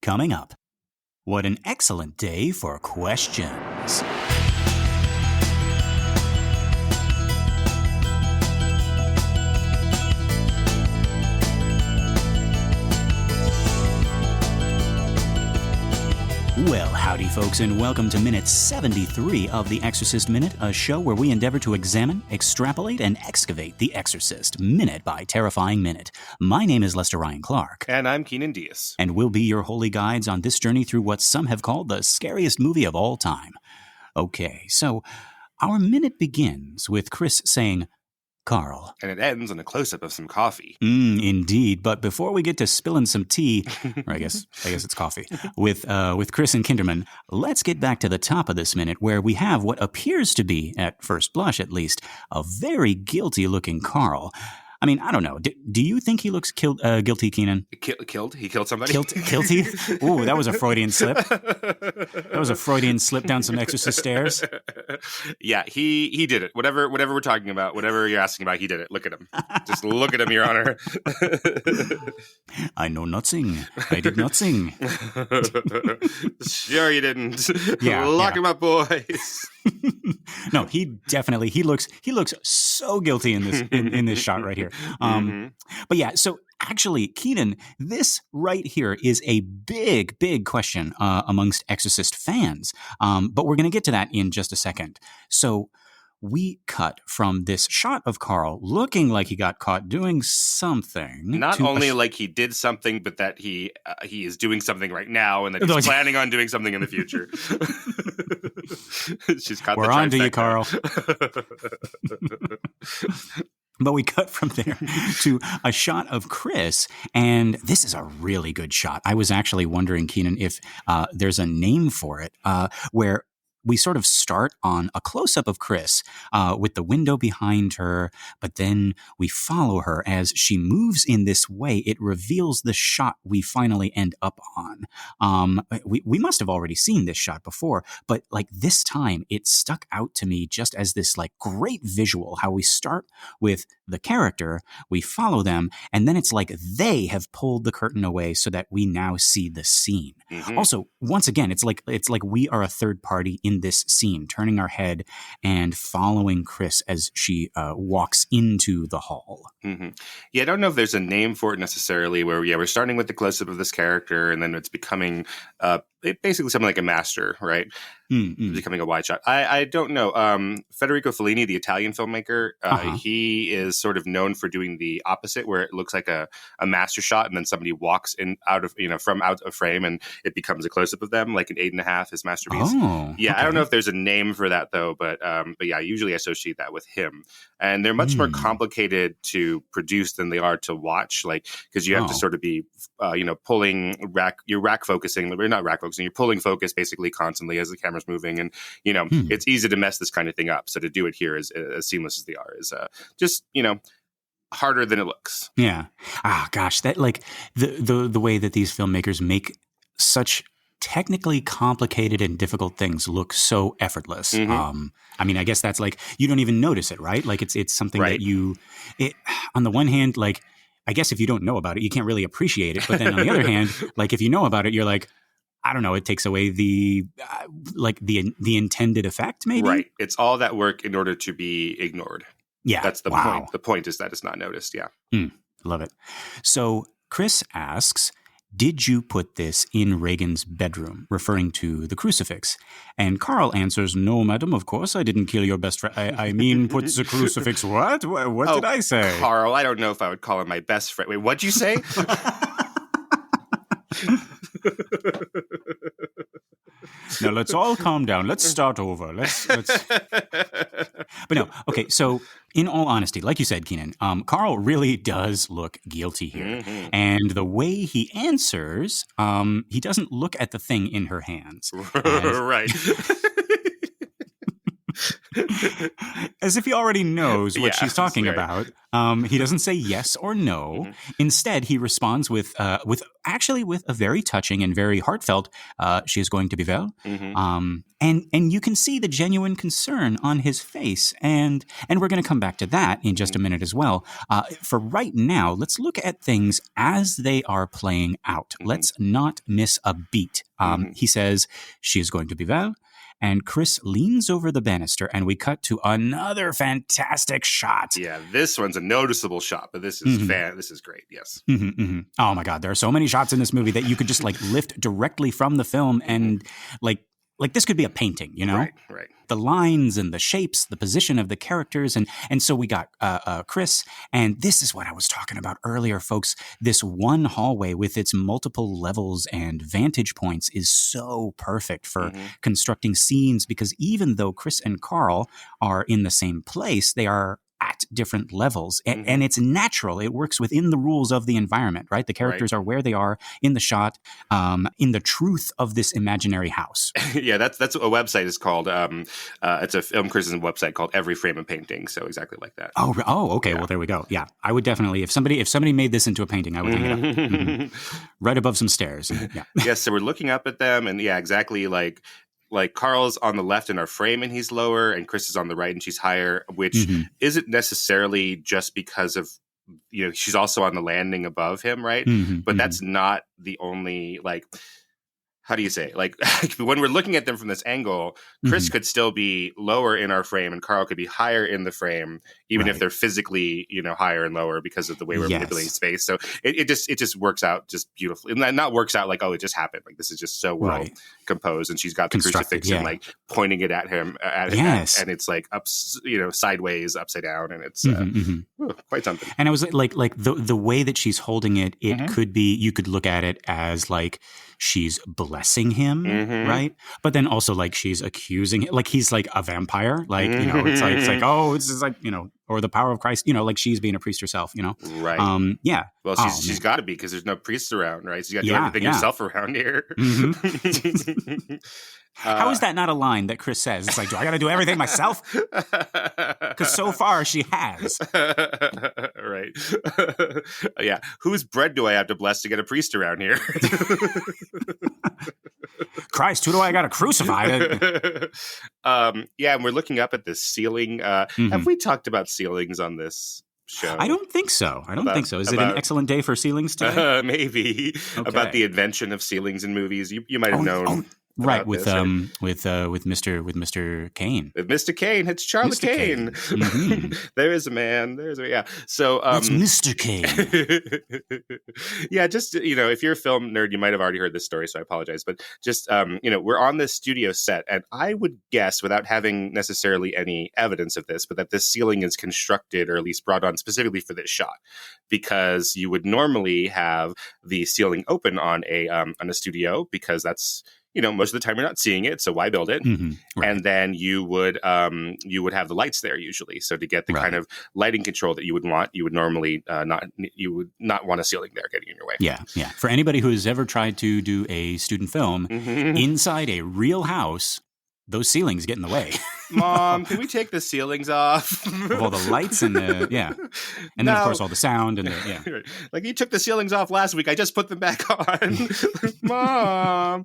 coming up. What an excellent day for questions. Well, howdy folks, and welcome to minute 73 of The Exorcist Minute, a show where we endeavor to examine, extrapolate, and excavate The Exorcist, minute by terrifying minute. My name is Lester Ryan Clark. And I'm Keenan Diaz. And we'll be your holy guides on this journey through what some have called the scariest movie of all time. Okay, so our minute begins with Chris saying, Karl. And it ends on a close-up of some coffee. Indeed. But before we get to spilling some tea, or I guess it's coffee, with Chris and Kinderman, let's get back to the top of this minute where we have what appears to be, at first blush at least, a very guilty-looking Karl. I mean, I don't know. Do you think he looks guilty, Keenan? Killed? He killed somebody? Guilty? Ooh, that was a Freudian slip. That was a Freudian slip down some Exorcist stairs. Yeah, he did it. Whatever we're talking about, whatever you're asking about, he did it. Look at him. Just look at him, Your Honor. I know nothing. I did not sing. Sure you didn't. Yeah, Lock him up, boys. No, he looks so guilty in this shot right here. But yeah, so actually, Keenan, this right here is a big question amongst Exorcist fans. But we're going to get to that in just a second. So we cut from this shot of Karl looking like he got caught doing something. Not only like he did something, but that he is doing something right now, and that he's planning on doing something in the future. She's caught. We're on to you, Karl. But we cut from there to a shot of Chris, and this is a really good shot. I was actually wondering, Keenan, if there's a name for it, where we sort of start on a close-up of Chris with the window behind her, but then we follow her as she moves in this way. It reveals the shot we finally end up on. We must have already seen this shot before, but like this time it stuck out to me just as this like great visual, how we start with the character, we follow them, and then it's like they have pulled the curtain away so that we now see the scene. Mm-hmm. Also, once again, it's like we are a third party in this scene, turning our head and following Chris as she walks into the hall. Mm-hmm. Yeah, I don't know if there's a name for it necessarily, where we're starting with the close-up of this character, and then it's becoming basically something like a master, right? Mm-hmm. Becoming a wide shot. I don't know. Federico Fellini, the Italian filmmaker, he is sort of known for doing the opposite, where it looks like a master shot, and then somebody walks in from out of frame, and it becomes a close-up of them, like an 8.5, his masterpiece. Oh, yeah, okay. I don't know if there's a name for that though, but yeah, I usually associate that with him. And they're much more complicated to produce than they are to watch, like because you have to sort of be, pulling you're rack focusing. We're not rack focusing. You're pulling focus basically constantly as the camera's moving, and it's easy to mess this kind of thing up. So to do it here as seamless as they are is just harder than it looks. Yeah. Gosh, that like the way that these filmmakers make such technically complicated and difficult things look so effortless. Mm-hmm. I mean, I guess that's like you don't even notice it, right? Like it's something that on the one hand, like I guess if you don't know about it, you can't really appreciate it. But then on the other hand, like if you know about it, you're like, I don't know, it takes away the intended effect, maybe. Right. It's all that work in order to be ignored. Yeah. That's the point. The point is that it's not noticed. Yeah. Love it. So Chris asks, did you put this in Regan's bedroom, referring to the crucifix? And Karl answers, no, madam, of course I didn't kill your best friend. I mean, put the crucifix, what? What did I say? Karl, I don't know if I would call him my best friend. Wait, what'd you say? Now, let's all calm down. Let's start over. Let's. But no, okay, so in all honesty, like you said, Keenan, Karl really does look guilty here. Mm-hmm. And the way he answers, he doesn't look at the thing in her hands. Right. As if he already knows what she's talking right. about. He doesn't say yes or no. Mm-hmm. Instead, he responds with a very touching and very heartfelt, she is going to be well. Mm-hmm. And you can see the genuine concern on his face. And we're going to come back to that in just a minute as well. For right now, let's look at things as they are playing out. Mm-hmm. Let's not miss a beat. He says, she is going to be well. And Chris leans over the banister, and we cut to another fantastic shot. Yeah, this one's a noticeable shot, but this is this is great. Yes. Mm-hmm, mm-hmm. Oh my God, there are so many shots in this movie that you could just lift directly from the film, and like this could be a painting, you know? Right. The lines and the shapes, the position of the characters. And so we got Chris. And this is what I was talking about earlier, folks. This one hallway with its multiple levels and vantage points is so perfect for constructing scenes, because even though Chris and Karl are in the same place, they are at different levels. And it's natural. It works within the rules of the environment, right? The characters are where they are in the shot, in the truth of this imaginary house. Yeah, that's what a website is called. It's a film criticism website called Every Frame a Painting. So exactly like that. Oh, okay. Yeah. Well, there we go. Yeah, I would definitely, if somebody made this into a painting, I would hang it up. Right above some stairs. Yeah. Yes, so we're looking up at them, and exactly like Karl's on the left in our frame and he's lower, and Chris is on the right and she's higher, which isn't necessarily just because of, she's also on the landing above him, right? But that's not the only, how do you say? When we're looking at them from this angle, Chris could still be lower in our frame and Karl could be higher in the frame, even if they're physically, higher and lower because of the way we're manipulating space. So it just works out just beautifully. And not works out it just happened. This is just so well composed. And she's got the crucifix and pointing it at him, and it's up, sideways, upside down, and it's quite something. And it was like the way that she's holding it, it could be, you could look at it as she's blessing him, right? But then also she's accusing him, he's a vampire, it's or the power of Christ, she's being a priest herself, Right. Yeah. Well, she's got to be, because there's no priests around, right? So you got to do everything yourself around here. How is that not a line that Chris says? It's do I got to do everything myself? Because so far she has. Right. Yeah. Whose bread do I have to bless to get a priest around here? Christ, who do I got to crucify? And we're looking up at this ceiling. Have we talked about ceilings on this show? I don't think so. Is it an excellent day for ceilings today? Maybe. Okay. About the invention of ceilings in movies. You might have known. Right, with Mr. Kane. With Mr. Kane, it's Charlie Kane. There is a man. So that's Mr. Kane. Yeah, just if you're a film nerd, you might have already heard this story, so I apologize. But just we're on this studio set, and I would guess, without having necessarily any evidence of this, but that this ceiling is constructed, or at least brought on specifically for this shot, because you would normally have the ceiling open on a studio, because that's most of the time you're not seeing it, so why build it? Right. And then you would have the lights there usually. So to get the kind of lighting control that you would want, you would normally not want a ceiling there getting in your way. Yeah. For anybody who has ever tried to do a student film inside a real house, those ceilings get in the way. Mom, can we take the ceilings off? Of all the lights and and then of course all the sound and you took the ceilings off last week. I just put them back on. Mom.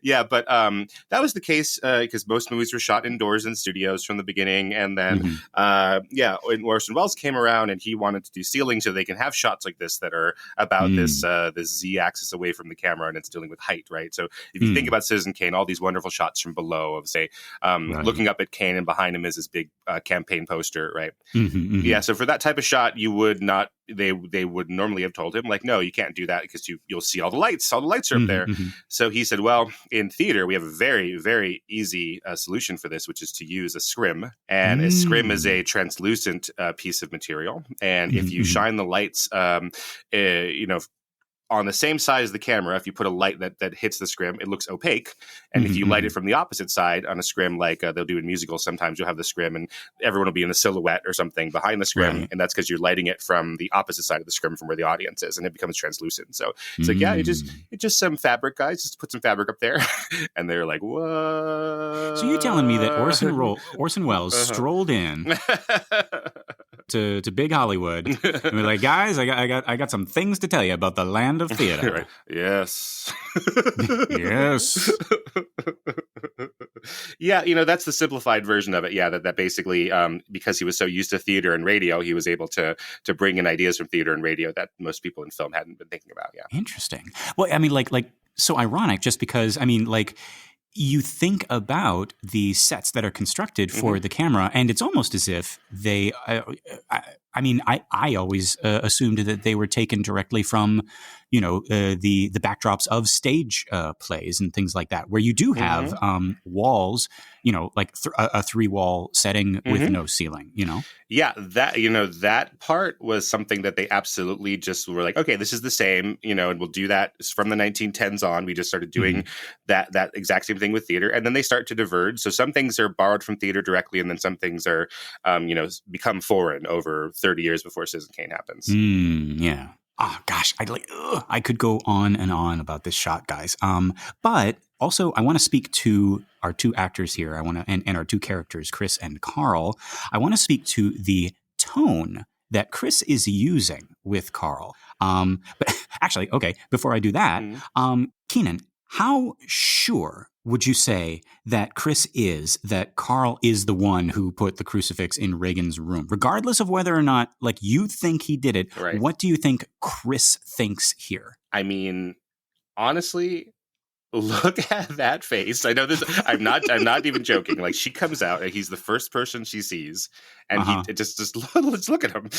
Yeah, but that was the case because most movies were shot indoors in studios from the beginning, and then when Orson Welles came around and he wanted to do ceilings so they can have shots like this that are about this z-axis away from the camera, and it's dealing with height, right? So if you think about Citizen Kane, all these wonderful shots from below of, say, looking up at Kane, and behind him is this big campaign poster, right? Yeah, so for that type of shot, you would not. They would normally have told him, no, you can't do that because you'll see all the lights. All the lights are up there. So he said, well, in theater, we have a very, very easy solution for this, which is to use a scrim. And a scrim is a translucent piece of material. And if you shine the lights, on the same side as the camera, if you put a light that hits the scrim, it looks opaque. And if you light it from the opposite side on a scrim, like they'll do in musicals, sometimes you'll have the scrim and everyone will be in a silhouette or something behind the scrim. Right. And that's because you're lighting it from the opposite side of the scrim from where the audience is, and it becomes translucent. So it's like, yeah, it's just some fabric, guys. Just put some fabric up there. And they're like, what? So you're telling me that Orson Welles strolled in to Big Hollywood and we're like, guys, I got some things to tell you about the land of theater. Right. Yes. Yes. Yeah, that's the simplified version of it. Yeah, that basically, because he was so used to theater and radio, he was able to bring in ideas from theater and radio that most people in film hadn't been thinking about. Yeah. Interesting. Well, I mean, like so ironic, just because, I mean, like, you think about the sets that are constructed for the camera, and it's almost as if they, I always assumed that they were taken directly from, the backdrops of stage plays and things like that, where you do have walls, like a 3-wall setting with no ceiling, Yeah, that part was something that they absolutely just were like, okay, this is the same, and we'll do that from the 1910s on. We just started doing that exact same thing with theater, and then they start to diverge. So some things are borrowed from theater directly, and then some things are, become foreign over 30 years before Citizen Kane happens. Yeah. Oh gosh, I could go on and on about this shot, guys. But also, I want to speak to our two actors here. I want to, and our two characters, Chris and Karl. I want to speak to the tone that Chris is using with Karl. But actually, okay, before I do that, Keenan, how sure would you say that Chris is that Karl is the one who put the crucifix in Regan's room? Regardless of whether or not, like, you think he did it, right. What do you think Chris thinks here? I mean, honestly, look at that face. I know this. I'm not even joking. Like, she comes out and he's the first person she sees, and he just let's look at him.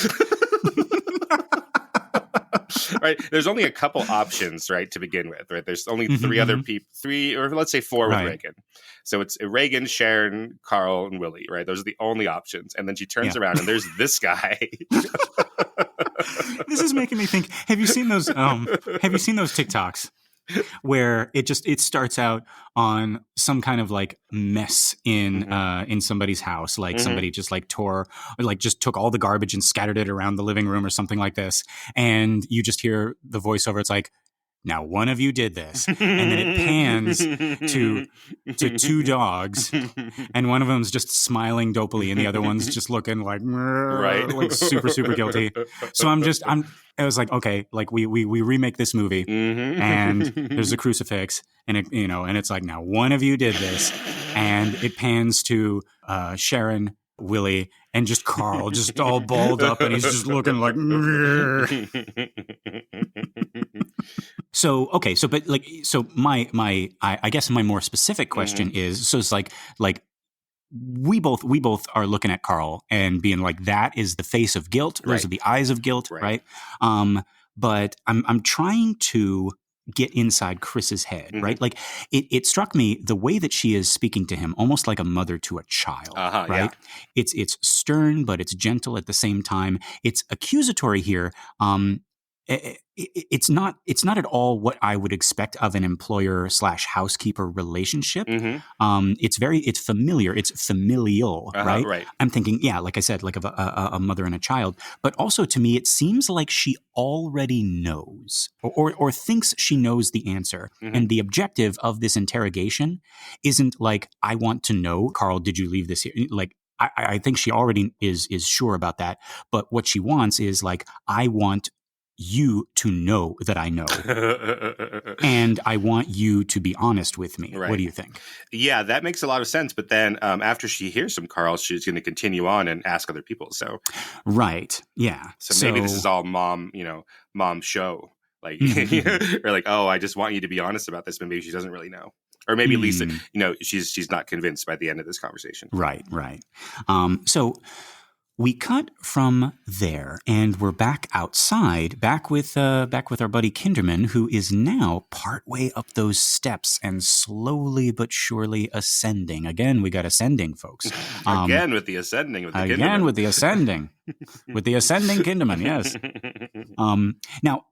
Right. There's only a couple options, right, to begin with. Right. There's only three other people, or let's say 4 with Regan. So it's Regan, Sharon, Karl, and Willie. Right. Those are the only options. And then she turns around and there's this guy. This is making me think. Have you seen those? Have you seen those TikToks where it starts out on some kind of like mess in somebody's house, like somebody just like just took all the garbage and scattered it around the living room or something like this, and you just hear the voiceover. It's like, now one of you did this, and then it pans to 2 dogs, and one of them's just smiling dopily, and the other one's just looking like like super super guilty. So I was like, okay, like we remake this movie, and there's a crucifix, and and it's like, now one of you did this, and it pans to Sharon, Willie, and just Karl, just all balled up, and he's just looking like. So okay, I guess my more specific question is, so it's like we both are looking at Karl and being like, that is the face of guilt. Those are the eyes of guilt, right? But I'm trying to get inside Chris's head, right? Like it struck me the way that she is speaking to him, almost like a mother to a child, right? Yeah. It's stern, but it's gentle at the same time. It's accusatory here. It's not at all what I would expect of an employer/housekeeper relationship. It's familiar. It's familial, right? Right. I'm thinking, like I said, like of a mother and a child. But also to me, it seems like she already knows or thinks she knows the answer. And the objective of this interrogation isn't like, I want to know, Karl, did you leave this here? Like, I think she already is sure about that. But what she wants is like, I want you to know that I know. And I want you to be honest with me. Right. What do you think? Yeah, that makes a lot of sense. But then after she hears from Karl, she's going to continue on and ask other people. So, right. Yeah. So maybe this is all mom show. Like, or like, oh, I just want you to be honest about this. But maybe she doesn't really know. Or maybe at least, she's not convinced by the end of this conversation. Right. So we cut from there, and we're back outside, back with our buddy Kinderman, who is now partway up those steps and slowly but surely ascending. Again, we got ascending, folks. Again with the ascending. With the again Kinderman. with the ascending. With the ascending Kinderman, yes. Now,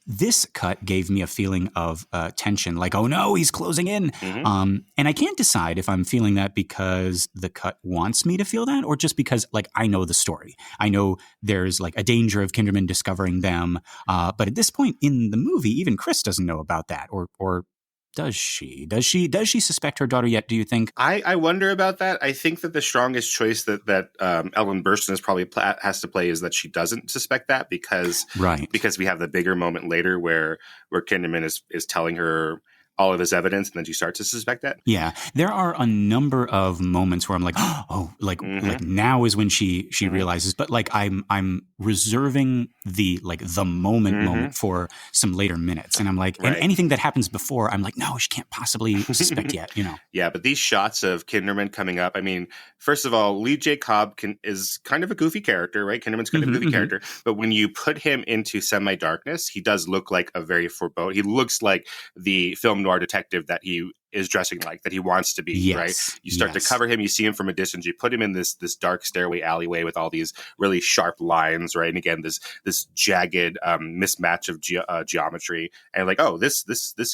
this cut gave me a feeling of tension, like, oh no, he's closing in. Mm-hmm. And I can't decide if I'm feeling that because the cut wants me to feel that, or just because, like, I know the story. I know there's like a danger of Kinderman discovering them. But at this point in the movie, even Chris doesn't know about that, or does she? Does she suspect her daughter yet, do you think? I wonder about that. I think that the strongest choice that Ellen Burstyn is probably has to play is that she doesn't suspect that because we have the bigger moment later where Kinderman is telling her all of his evidence, and then she starts to suspect that. Yeah, there are a number of moments where I'm like, oh, like now is when she realizes, but like I'm reserving the moment for some later minutes, and I'm like, and anything that happens before, I'm like, no, she can't possibly suspect yet, you know? Yeah, but these shots of Kinderman coming up, I mean, first of all, Lee J. Cobb is kind of a goofy character, right? Kinderman's kind of a goofy character, but when you put him into semi-darkness, he does look like a very foreboding. He looks like the film noir detective that he is dressing like, that he wants to be, right? You start to cover him, you see him from a distance, you put him in this dark stairway alleyway with all these really sharp lines, right? And again, this jagged mismatch of geometry, and like, oh, this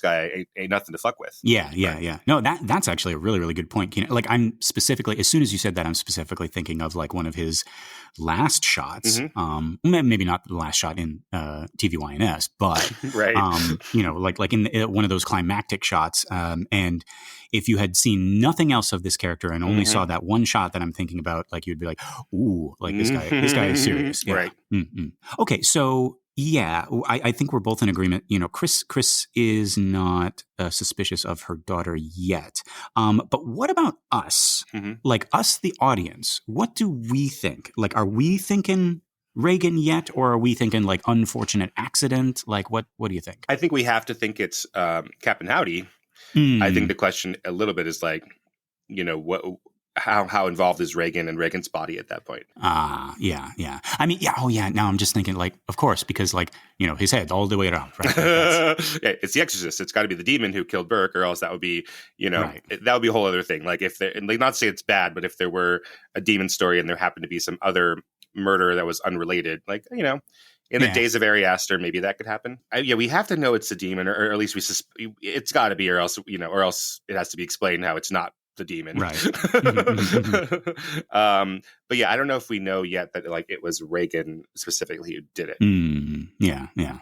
guy ain't nothing to fuck with. Yeah. No, that's actually a really, really good point. You know, like, I'm specifically, as soon as you said that, I'm specifically thinking of like one of his last shots. Maybe not the last shot in TVYNS, but you know, like in one of those climactic shots. And if you had seen nothing else of this character and only saw that one shot that I'm thinking about, like, you'd be like, ooh, like this guy is serious. Yeah. Right. Okay, so yeah, I think we're both in agreement. You know, Chris is not suspicious of her daughter yet. But what about us? Like, us, the audience, what do we think? Like, are we thinking Regan yet, or are we thinking like unfortunate accident? Like, what do you think? I think we have to think it's Captain Howdy. I think the question a little bit is like, you know, how involved is Regan and Regan's body at that point? Yeah. I mean, yeah. Oh, yeah. Now I'm just thinking, like, of course, because, like, you know, his head all the way around. Right? Yeah, it's the Exorcist. It's got to be the demon who killed Burke, or else that would be, you know, that would be a whole other thing. Like, if there, like, not to say it's bad, but if there were a demon story and there happened to be some other murder that was unrelated, like, you know. In the days of Ari Aster, maybe that could happen. We have to know it's a demon, or at least it's got to be, or else it has to be explained how it's not the demon. Right. But yeah, I don't know if we know yet that like it was Regan specifically who did it. Yeah.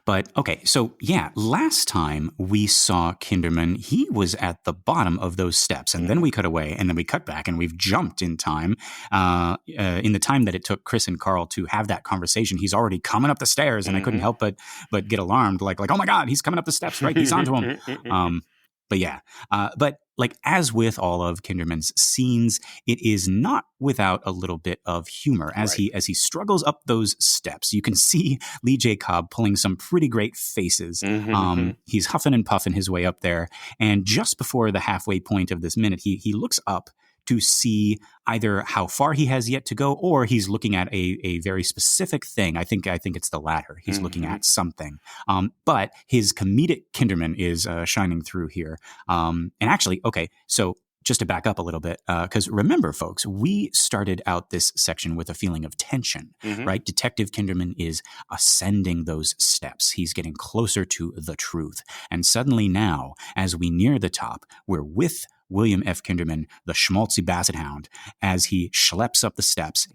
But okay, so yeah, last time we saw Kinderman, he was at the bottom of those steps, and then we cut away, and then we cut back, and we've jumped in time. In the time that it took Chris and Karl to have that conversation, he's already coming up the stairs, and I couldn't help but get alarmed, like, oh my God, he's coming up the steps, right? He's onto him. But yeah, but like, as with all of Kinderman's scenes, it is not without a little bit of humor as he struggles up those steps. You can see Lee J. Cobb pulling some pretty great faces. He's huffing and puffing his way up there, and just before the halfway point of this minute, he looks up to see either how far he has yet to go, or he's looking at a very specific thing. I think it's the latter. He's looking at something. But his comedic Kinderman is shining through here. And actually, okay, so just to back up a little bit, because remember, folks, we started out this section with a feeling of tension, right? Detective Kinderman is ascending those steps. He's getting closer to the truth. And suddenly now, as we near the top, we're with William F. Kinderman, the schmaltzy basset hound, as he schleps up the steps.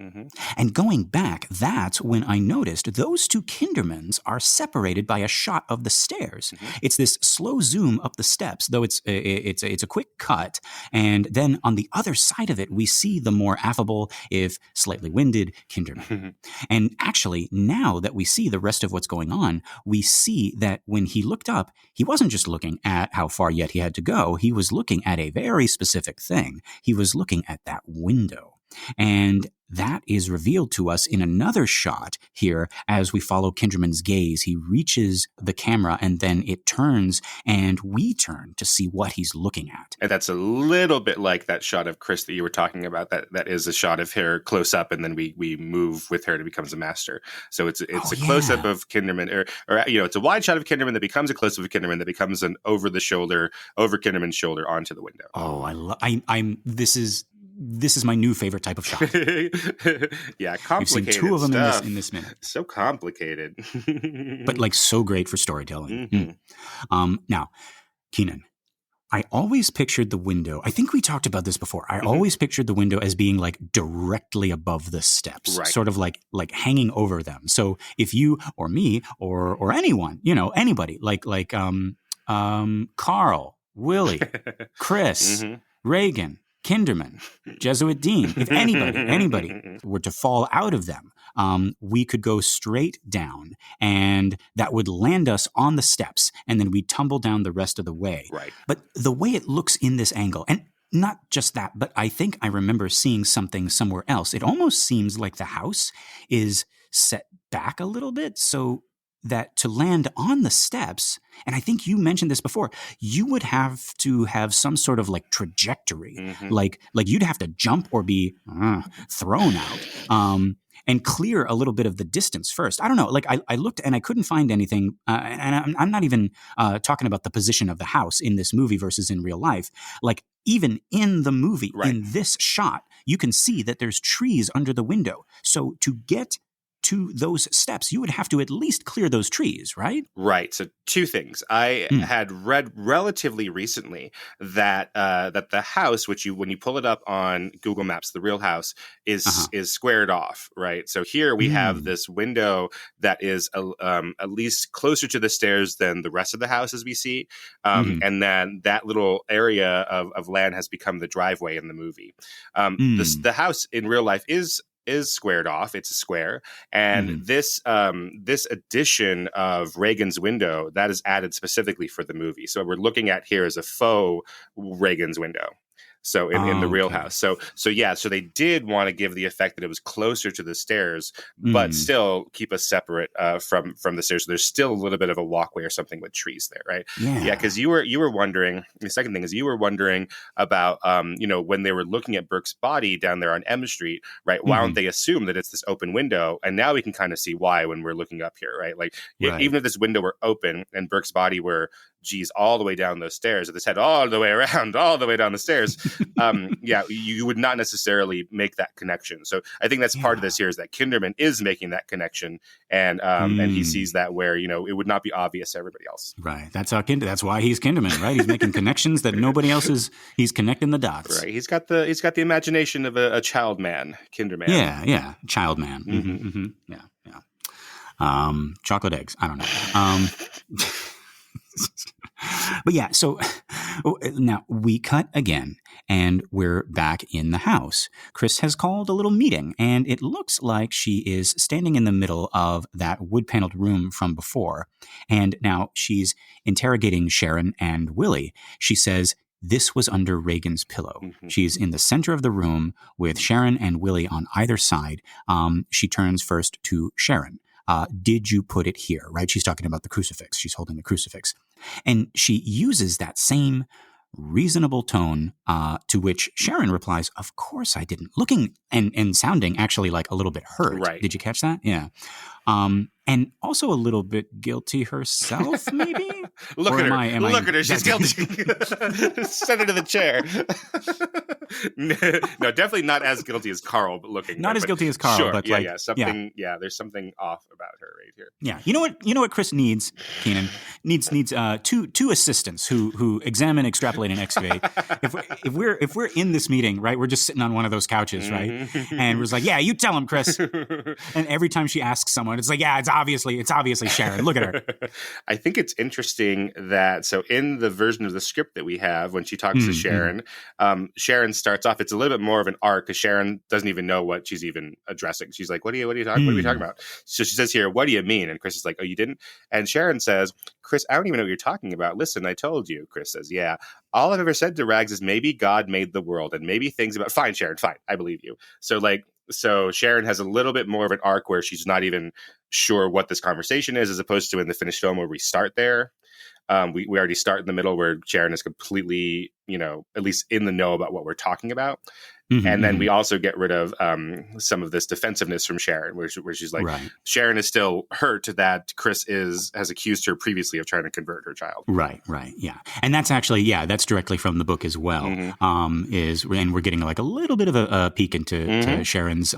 And going back, that's when I noticed those two Kindermans are separated by a shot of the stairs. It's this slow zoom up the steps, though it's a quick cut. And then on the other side of it, we see the more affable, if slightly winded, Kinderman. And actually, now that we see the rest of what's going on, we see that when he looked up, he wasn't just looking at how far yet he had to go. He was looking at a very specific thing. He was looking at that window. And that is revealed to us in another shot here as we follow Kinderman's gaze. He reaches the camera, and then it turns, and we turn to see what he's looking at. And that's a little bit like that shot of Chris that you were talking about. That is a shot of her close up, and then we move with her and it becomes a master. So it's a close up of Kinderman, or you know, it's a wide shot of Kinderman that becomes a close up of Kinderman that becomes an over Kinderman's shoulder onto the window. Oh, this is this is my new favorite type of shot. Yeah, complicated. We've seen two of them in this minute. So complicated, but like so great for storytelling. Now, Keenan, I always pictured the window. I think we talked about this before. I always pictured the window as being like directly above the steps, right. Sort of like hanging over them. So if you or me or anyone, anybody like Karl, Willie, Chris, Regan, Kinderman, Jesuit Dean, if anybody were to fall out of them, we could go straight down and that would land us on the steps and then we'd tumble down the rest of the way. Right. But the way it looks in this angle, and not just that, but I think I remember seeing something somewhere else. It almost seems like the house is set back a little bit so that to land on the steps, and I think you mentioned this before, you would have to have some sort of like trajectory, like you'd have to jump or be thrown out, and clear a little bit of the distance first. I don't know. Like I looked and I couldn't find anything, and I'm not even talking about the position of the house in this movie versus in real life. Like even in the movie, in this shot, you can see that there's trees under the window. So to get to those steps, you would have to at least clear those trees, right? Right. So two things. I had read relatively recently that that the house, which when you pull it up on Google Maps, the real house is squared off, right? So here we have this window that is at least closer to the stairs than the rest of the house as we see, and then that little area of land has become the driveway in the movie. The house in real life is squared off. It's a square. And this addition of Regan's window, that is added specifically for the movie. So what we're looking at here is a faux Regan's window. So in the real house. So they did want to give the effect that it was closer to the stairs, but still keep us separate from the stairs. So there's still a little bit of a walkway or something with trees there, right? Yeah, because you were wondering, the second thing is you were wondering about when they were looking at Burke's body down there on M Street, right? Why don't they assume that it's this open window? And now we can kind of see why when we're looking up here, right? Like even if this window were open and Burke's body were all the way down those stairs, with his head all the way around, all the way down the stairs, you would not necessarily make that connection. So I think that's part of this here is that Kinderman is making that connection, and he sees that where it would not be obvious to everybody else. Right. That's why he's Kinderman, right? He's making connections that nobody else is. He's connecting the dots. Right. He's got the imagination of a child man, Kinderman. Yeah. Child man. Yeah. Chocolate eggs. I don't know. But yeah, so now we cut again and we're back in the house. Chris has called a little meeting and it looks like she is standing in the middle of that wood-paneled room from before. And now she's interrogating Sharon and Willie. She says, this was under Regan's pillow. She's in the center of the room with Sharon and Willie on either side. She turns first to Sharon. Did you put it here, right? She's talking about the crucifix. She's holding the crucifix. And she uses that same reasonable tone to which Sharon replies, of course I didn't. Looking and sounding actually like a little bit hurt. Right. Did you catch that? Yeah. And also a little bit guilty herself, maybe? Look at her. Look at her. She's guilty. Send her to the chair. No, definitely not as guilty as Karl looking. Not as guilty as Karl, sure. but there's something off about her right here. Yeah. You know what Chris needs, Keenan? Needs two assistants who examine, extrapolate, and excavate. If we're in this meeting, right, we're just sitting on one of those couches, right? And we're just like, yeah, you tell him, Chris. And every time she asks someone, it's like, yeah, it's obviously Sharon. Look at her. I think it's interesting that so in the version of the script that we have, when she talks to Sharon, Sharon starts off. It's a little bit more of an arc because Sharon doesn't even know what she's even addressing. She's like, what are we talking about? So she says here, what do you mean? And Chris is like, oh, you didn't? And Sharon says, Chris, I don't even know what you're talking about. Listen, I told you. Chris says, yeah. All I've ever said to Rags is maybe God made the world and maybe things about. Fine, Sharon, fine. I believe you. So Sharon has a little bit more of an arc where she's not even sure what this conversation is, as opposed to in the finished film where we start there. We already start in the middle where Sharon is completely at least in the know about what we're talking about. Mm-hmm, and then we also get rid of some of this defensiveness from Sharon, where she's like, right. Sharon is still hurt that Chris has accused her previously of trying to convert her child. Right, yeah. And that's actually, that's directly from the book as well. Mm-hmm. And we're getting like a little bit of a peek into to Sharon's,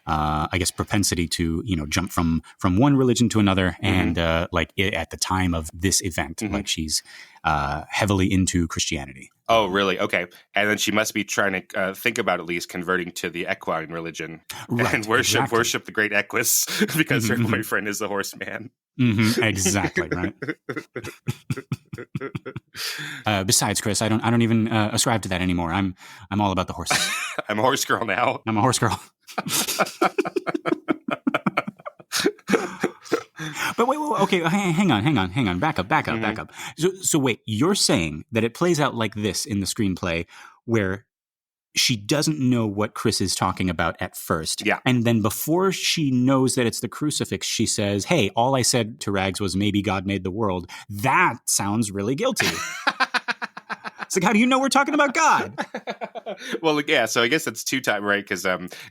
I guess, propensity to, jump from one religion to another. And at the time of this event, like she's heavily into Christianity. Oh, really? Okay. And then she must be trying to think about at least converting to the equine religion, right, and worship the great Equus because her boyfriend is the horseman. Exactly, right. Besides, Chris, I don't even ascribe to that anymore. I'm all about the horses. I'm a horse girl now. I'm a horse girl. But wait, okay, hang on, back up. So wait, you're saying that it plays out like this in the screenplay, where she doesn't know what Chris is talking about at first. Yeah. And then before she knows that it's the crucifix, she says, hey, all I said to Rags was maybe God made the world. That sounds really guilty. It's like, how do you know we're talking about God? Well, yeah, so I guess that's two times, right? Because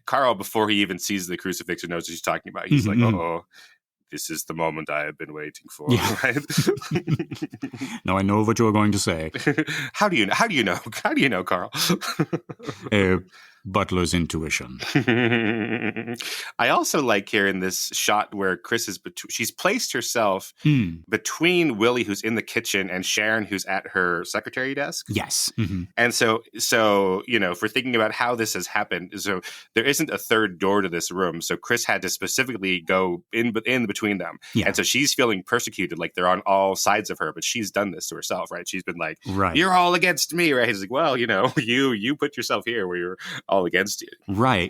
Karl, before he even sees the crucifix and knows what he's talking about, he's like, oh, this is the moment I have been waiting for, right? Now I know what you're going to say. How do you know, Karl? Butler's intuition. I also like here in this shot where Chris is she's placed herself between Willie, who's in the kitchen, and Sharon, who's at her secretary desk. Yes. And so if we're thinking about how this has happened, so there isn't a third door to this room, so Chris had to specifically go in between them. Yeah. And so she's feeling persecuted, like they're on all sides of her, but she's done this to herself, right? She's been like, you're all against me, right? He's like, well, you put yourself here where you're all against you. Right.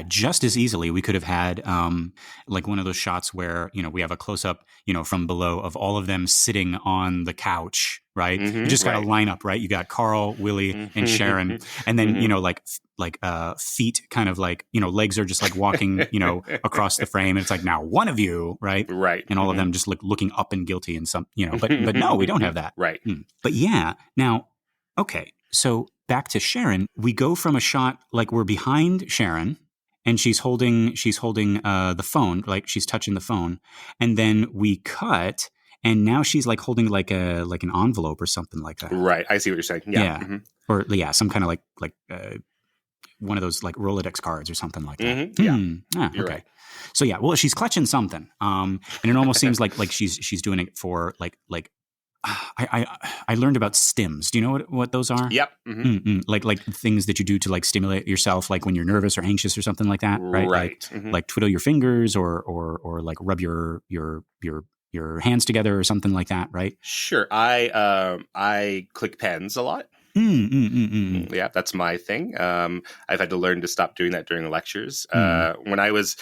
Just as easily we could have had like one of those shots where, we have a close up, from below of all of them sitting on the couch, right? You just got to line up, right? You got Karl, Willie, and Sharon, and then, feet kind of like, legs are just like walking, across the frame. And it's like, now one of you, right? Right. And all of them just like looking up and guilty and some, but no, we don't have that. Right. But yeah, now, okay. So back to Sharon, we go from a shot like we're behind Sharon and she's holding the phone, like she's touching the phone, and then we cut and now she's like holding like an envelope or something like that. Right. I see what you're saying. Yeah. Or some kind of like one of those like Rolodex cards or something like that. Yeah. You're okay. Right. So yeah, well, she's clutching something. And it almost seems like she's doing it for like I learned about stims. Do you know what those are? Yep. Like things that you do to like stimulate yourself, like when you're nervous or anxious or something like that, right? Right. Like twiddle your fingers or like rub your hands together or something like that, right? Sure. I click pens a lot. Yeah, that's my thing. I've had to learn to stop doing that during the lectures. When I was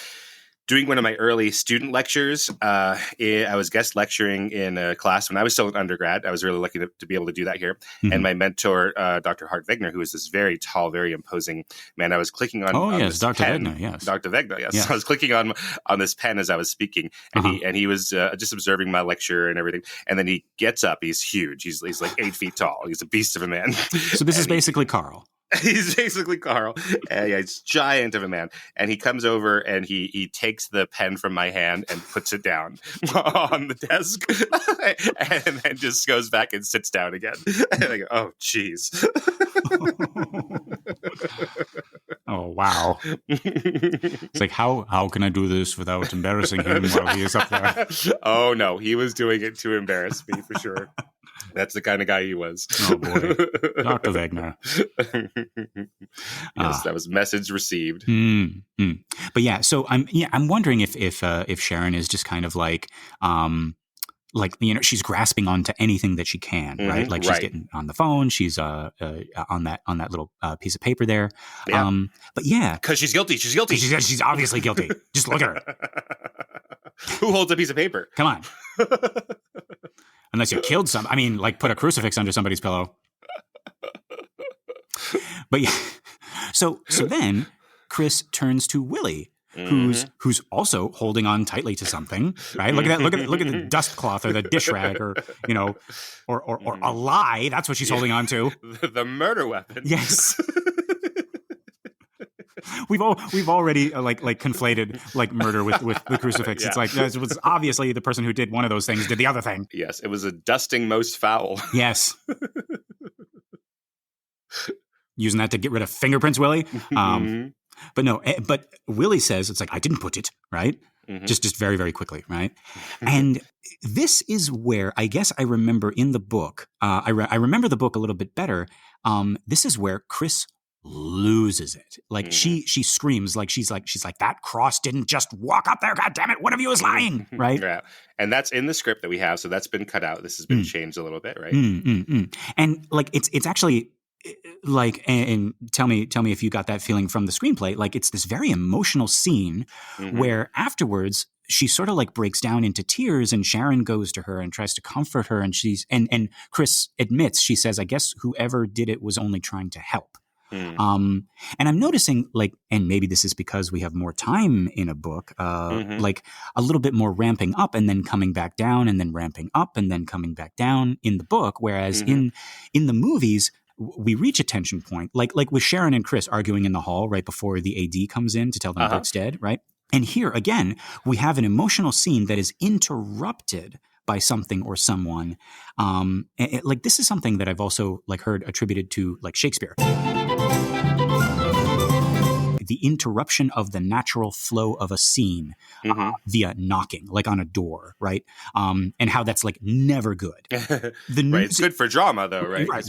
doing one of my early student lectures, I was guest lecturing in a class when I was still an undergrad. I was really lucky to be able to do that here. And my mentor, Dr. Hart Wegner, who is this very tall, very imposing man, I was clicking on yes, this Dr. pen. Wegner, yes. Dr. Wegner, yes. I was clicking on this pen as I was speaking, and he was just observing my lecture and everything. And then he gets up. He's huge. He's like 8 feet tall. He's a beast of a man. So this is basically Karl. He's basically Karl. He's giant of a man. And he comes over and he takes the pen from my hand and puts it down on the desk and then just goes back and sits down again. And I go, oh, geez. Oh, wow. It's like, how can I do this without embarrassing him while he is up there? Oh, no. He was doing it to embarrass me for sure. That's the kind of guy he was. Oh, boy. Dr. Wegner. Yes, that was message received. But yeah, so I'm wondering if Sharon is just kind of like she's grasping onto anything that she can, right? Like she's getting on the phone, she's on that little piece of paper there. Yeah. But yeah, because she's guilty. She's guilty. She's obviously guilty. Just look at her. Who holds a piece of paper? Come on. Unless you killed like put a crucifix under somebody's pillow. But yeah, so then Chris turns to Willie, who's also holding on tightly to something, right? Look at that. Look at the dust cloth or the dish rag, or or a lie. That's what she's holding on to. The murder weapon. Yes. We've already like conflated like murder with the crucifix. It's like it was obviously the person who did one of those things did the other thing. Yes, it was a dusting most foul. Yes. Using that to get rid of fingerprints, Willie. But no, but Willie says it's like, I didn't put it, right? Just very, very quickly, right? And this is where I guess I remember in the book, I remember the book a little bit better. This is where Chris loses it. Like she screams, like she's like that cross didn't just walk up there. God damn it! One of you is lying, right? Yeah, and that's in the script that we have, so that's been cut out. This has been changed a little bit, right? And like it's actually like, and tell me if you got that feeling from the screenplay. Like it's this very emotional scene where afterwards she sort of like breaks down into tears, and Sharon goes to her and tries to comfort her, and and Chris admits, she says, I guess whoever did it was only trying to help. And I'm noticing, like, and maybe this is because we have more time in a book, like a little bit more ramping up and then coming back down, and then ramping up and then coming back down in the book. Whereas in the movies, we reach a tension point, like with Sharon and Chris arguing in the hall right before the AD comes in to tell them Bert's dead, right? And here again, we have an emotional scene that is interrupted by something or someone. Like this is something that I've also like heard attributed to like Shakespeare. The interruption of the natural flow of a scene via knocking, like on a door, right? And how that's like never good. Right, it's good for drama, though, right? Right,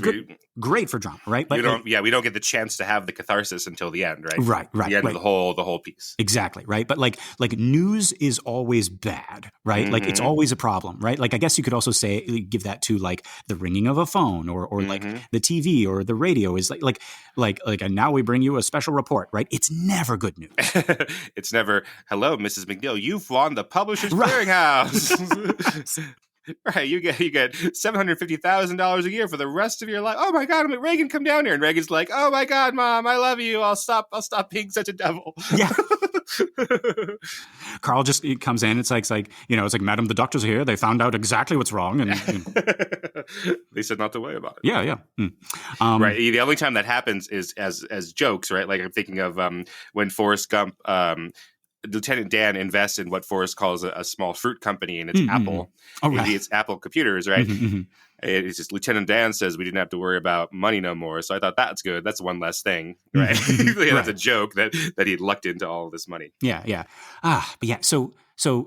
great for drama, right? But we don't get the chance to have the catharsis until the end, right? Right, the end of the whole piece. Exactly, right? But like news is always bad, right? Like it's always a problem, right? Like I guess you could also say give that to like the ringing of a phone, or like the TV or the radio is like and now we bring you a special report, right? It's never good news. It's never, hello, Mrs. McNeil, you've won the Publishers Clearinghouse. Right, you get $750,000 a year for the rest of your life. Oh my God, I'm like, Regan, come down here. And Regan's like, oh my God, Mom, I love you. I'll stop being such a devil. Yeah. Karl just comes in. It's like Madam, the doctors are here. They found out exactly what's wrong, and they said not to worry about it. Yeah. Right. The only time that happens is as jokes, right? Like I'm thinking of when Forrest Gump. Lieutenant Dan invests in what Forrest calls a small fruit company, and it's Apple. Oh, right. It's Apple computers, right? It's just Lieutenant Dan says we didn't have to worry about money no more. So I thought that's good. That's one less thing, right? That's a joke that he lucked into all of this money. Yeah. But yeah, so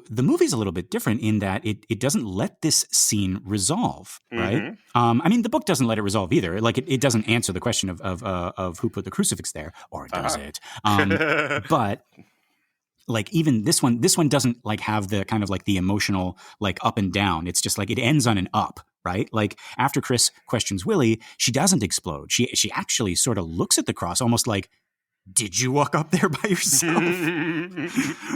the movie's a little bit different in that it doesn't let this scene resolve, right? I mean, the book doesn't let it resolve either. Like it doesn't answer the question of who put the crucifix there, or does it? But like even this one doesn't like have the kind of like the emotional like up and down. It's just like it ends on an up, right? Like after Chris questions Willie, she doesn't explode. She actually sort of looks at the cross almost like, did you walk up there by yourself?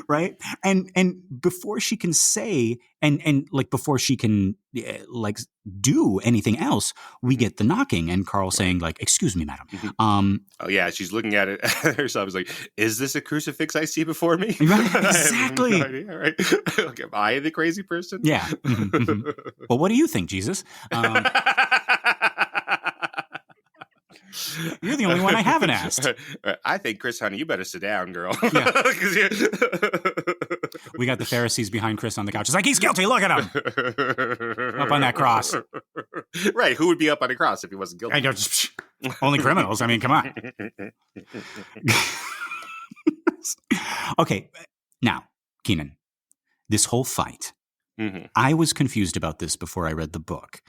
Right? And before she can say and like before she can like do anything else, we get the knocking and Karl saying like, excuse me, madam. Oh yeah, she's looking at it herself. Is like, is this a crucifix I see before me? Right, exactly. I have no idea, right? Like, am I the crazy person? Yeah. Well, what do you think, Jesus? You're the only one I haven't asked. I think, Chris, honey, you better sit down, girl. Yeah. We got the Pharisees behind Chris on the couch. It's like, he's guilty. Look at him. Up on that cross. Right. Who would be up on the cross if he wasn't guilty? Only criminals. I mean, come on. Okay. Now, Keenan, this whole fight. I was confused about this before I read the book.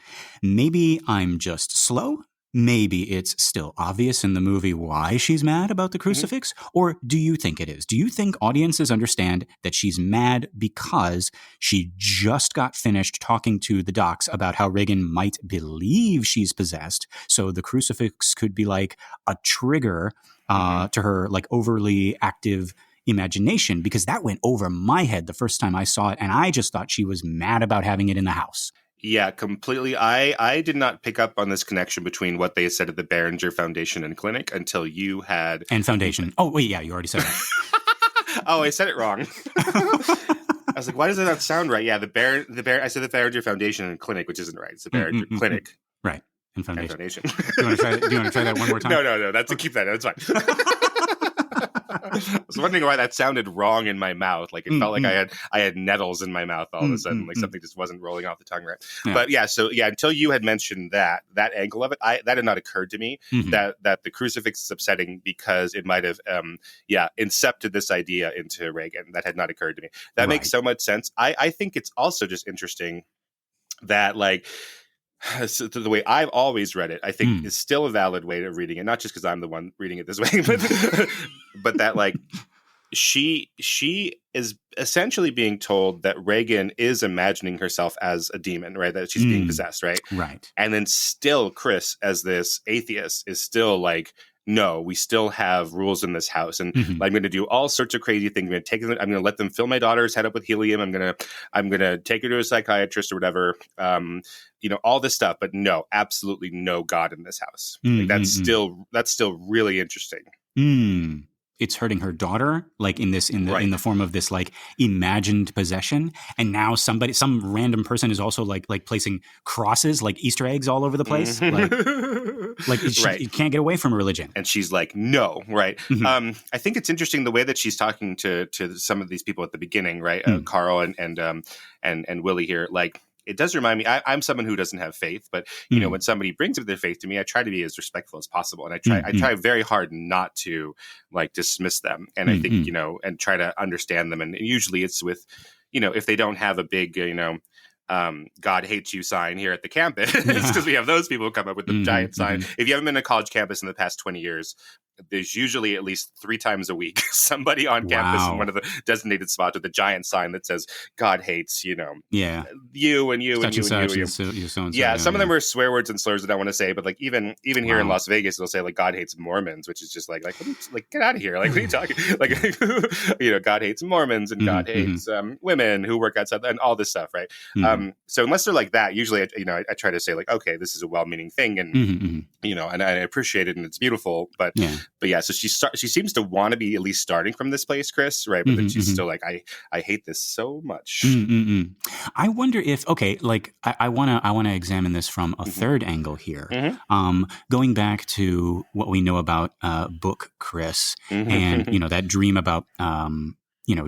Maybe I'm just slow. Maybe it's still obvious in the movie why she's mad about the crucifix, or do you think it is? Do you think audiences understand that she's mad because she just got finished talking to the docs about how Regan might believe she's possessed, so the crucifix could be like a trigger to her like overly active imagination? Because that went over my head the first time I saw it, and I just thought she was mad about having it in the house. Yeah, completely. I did not pick up on this connection between what they said at the Behringer Foundation and Clinic until you had... And Foundation. Oh, wait, yeah, you already said that. Oh, I said it wrong. I was like, why does it not sound right? Yeah, the bear. I said the Behringer Foundation and Clinic, which isn't right. It's the Behringer Clinic. Right. And Foundation. Do you want to try that one more time? No. That's keep that. That's fine. I was wondering why that sounded wrong in my mouth. Like it felt like I had nettles in my mouth all of a sudden. Like something just wasn't rolling off the tongue right. Yeah. But until you had mentioned that angle of it, that had not occurred to me that the crucifix is upsetting because it might have incepted this idea into Regan. That had not occurred to me. That makes so much sense. I think it's also just interesting that like. So the way I've always read it, I think is still a valid way of reading it. Not just because I'm the one reading it this way, but that like she is essentially being told that Regan is imagining herself as a demon, right? That she's being possessed, right? Right. And then still Chris, as this atheist, is still like, no, we still have rules in this house, and I'm going to do all sorts of crazy things. I'm going to let them fill my daughter's head up with helium. I'm going to take her to a psychiatrist or whatever. All this stuff, but no, absolutely no God in this house. Like that's still really interesting. It's hurting her daughter, like in the form of this like imagined possession, and now some random person is also like placing crosses, like Easter eggs all over the place, like you can't get away from religion. And she's like, no, right? I think it's interesting the way that she's talking to some of these people at the beginning, right? Karl and Willie here, like. It does remind me, I'm someone who doesn't have faith, but when somebody brings up their faith to me, I try to be as respectful as possible. And I try very hard not to like dismiss them. And I think, and try to understand them. And usually it's with, if they don't have a big, God hates you sign here at the campus, because we have those people who come up with the giant sign. If you haven't been to a college campus in the past 20 years, there's usually at least 3 times a week somebody on campus in one of the designated spots with a giant sign that says God hates, you and you and you and you. Some of them are swear words and slurs that I want to say, but like even here in Las Vegas, they'll say like God hates Mormons, which is just like get out of here. Like what are you talking? Like God hates Mormons and God hates women who work outside and all this stuff, right? So unless they're like that, usually I try to say like, okay, this is a well-meaning thing, and and I appreciate it and it's beautiful, but so she seems to want to be at least starting from this place, Chris, right? But then she's still like, I hate this so much. I wonder if I want to examine this from a third angle here, going back to what we know about book Chris and that dream about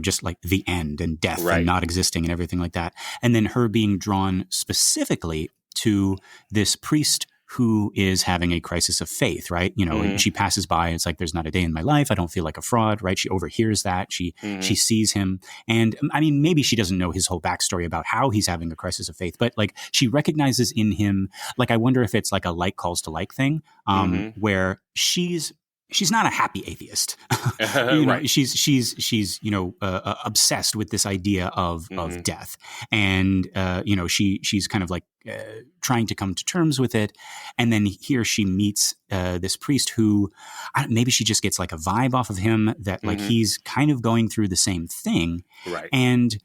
just like the end and death and not existing and everything like that, and then her being drawn specifically to this priest who is having a crisis of faith, right? And she passes by and it's like, there's not a day in my life I don't feel like a fraud, right? She overhears that. She sees him. And I mean, maybe she doesn't know his whole backstory about how he's having a crisis of faith, but like she recognizes in him, like, I wonder if it's like a like calls to like thing, where she's not a happy atheist. She's obsessed with this idea of death, and she's kind of like trying to come to terms with it. And then here she meets this priest who maybe she just gets like a vibe off of him that like he's kind of going through the same thing, right? And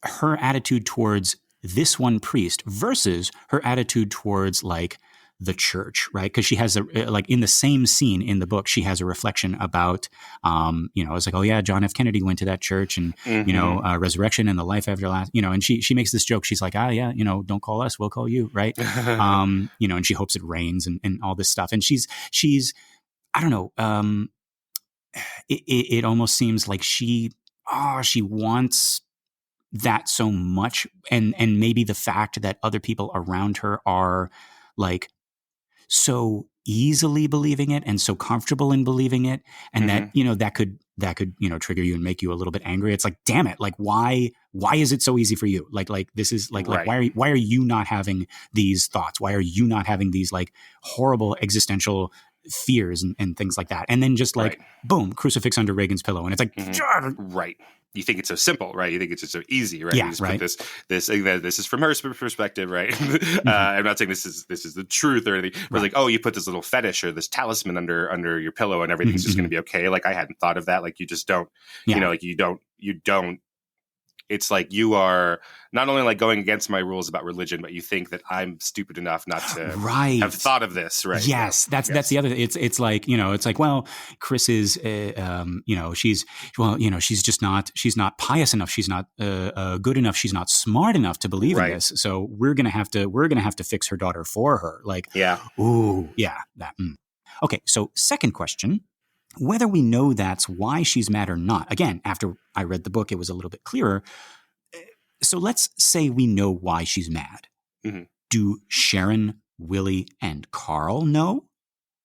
her attitude towards this one priest versus her attitude towards like the church, right? Because she has like in the same scene in the book, she has a reflection about, it's like, oh yeah, John F. Kennedy went to that church, and resurrection and the life after last, and she makes this joke. She's like, don't call us, we'll call you, right? And she hopes it rains and all this stuff. And she's, I don't know, it almost seems like she wants that so much, and maybe the fact that other people around her are like so easily believing it and so comfortable in believing it, and that that could trigger you and make you a little bit angry. It's like, damn it, like why is it so easy for you? Like this is like why are you not having these thoughts? Why are you not having these like horrible existential fears and things like that? And then just like boom, crucifix under Regan's pillow, and it's like right. You think it's so simple, right? You think it's just so easy, right? Yeah, you just right. put this is from her perspective, right? I'm not saying this is the truth or anything. But like, oh, you put this little fetish or this talisman under your pillow, and everything's just going to be okay. Like I hadn't thought of that. Like you just don't, like you don't. it's like you are not only like going against my rules about religion, but you think that I'm stupid enough not to have thought of this, right? Yes, that's the other. It's like, it's like, well, Chris is, she's just not, she's not pious enough, she's not good enough, she's not smart enough to believe in this. So we're gonna have to fix her daughter for her. Like, that. Okay, so second question. Whether we know that's why she's mad or not. Again, after I read the book, it was a little bit clearer. So let's say we know why she's mad. Mm-hmm. Do Sharon, Willie, and Karl know?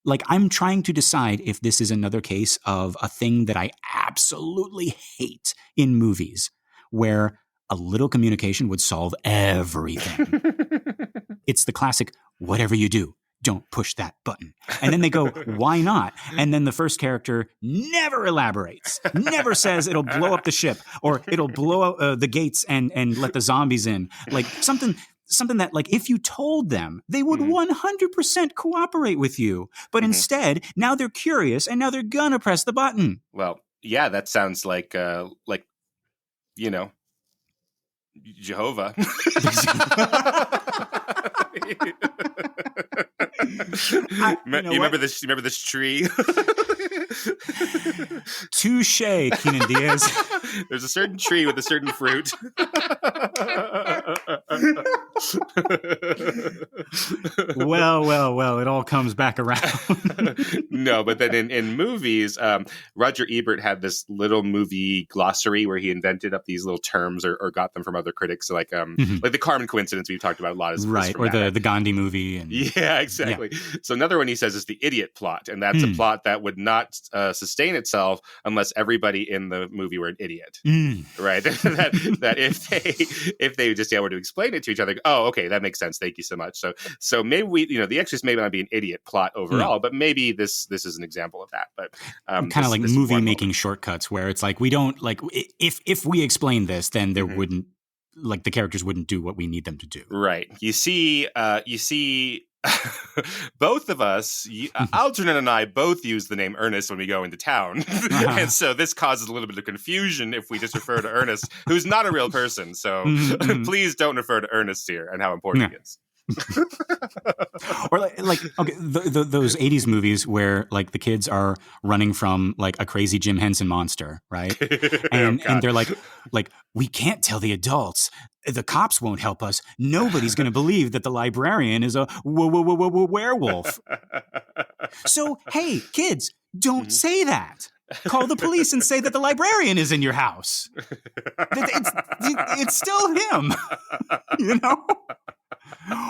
Like, I'm trying to decide if this is another case of a thing that I absolutely hate in movies, where a little communication would solve everything. It's the classic, whatever you do, don't push that button. And then they go, why not? And then the first character never elaborates, never says it'll blow up the ship or it'll blow out the gates and let the zombies in. Like something that, like, if you told them, they would 100% cooperate with you. But instead, now they're curious and now they're gonna press the button. Well, yeah, that sounds like Jehovah. You remember this? Remember this tree? Touche, Keenan Diaz. There's a certain tree with a certain fruit. Well, it all comes back around. No, but then in movies, Roger Ebert had this little movie glossary where he invented up these little terms or got them from other critics. So like the Carmen coincidence we've talked about a lot is right, or the Gandhi movie. And, yeah, exactly. Yeah. So another one he says is the idiot plot, and that's a plot that would not sustain itself unless everybody in the movie were an idiot, right? that if they just were to explain it to each other, oh, okay, that makes sense. Thank you so much. So maybe The Exorcist may not be an idiot plot overall, but maybe this is an example of that. But kind of like movie making shortcuts where it's like we don't like if we explain this, then there wouldn't like the characters wouldn't do what we need them to do. Right. You see. Both of us, Algernon and I, both use the name Ernest when we go into town. And so this causes a little bit of confusion if we just refer to Ernest, who's not a real person. So please don't refer to Ernest here and how important he is. Or like okay, those 80s movies where like the kids are running from like a crazy Jim Henson monster, right? And they're like we can't tell the adults. The cops won't help us. Nobody's going to believe that the librarian is a werewolf. So, hey, kids, don't say that. Call the police and say that the librarian is in your house. It's still him,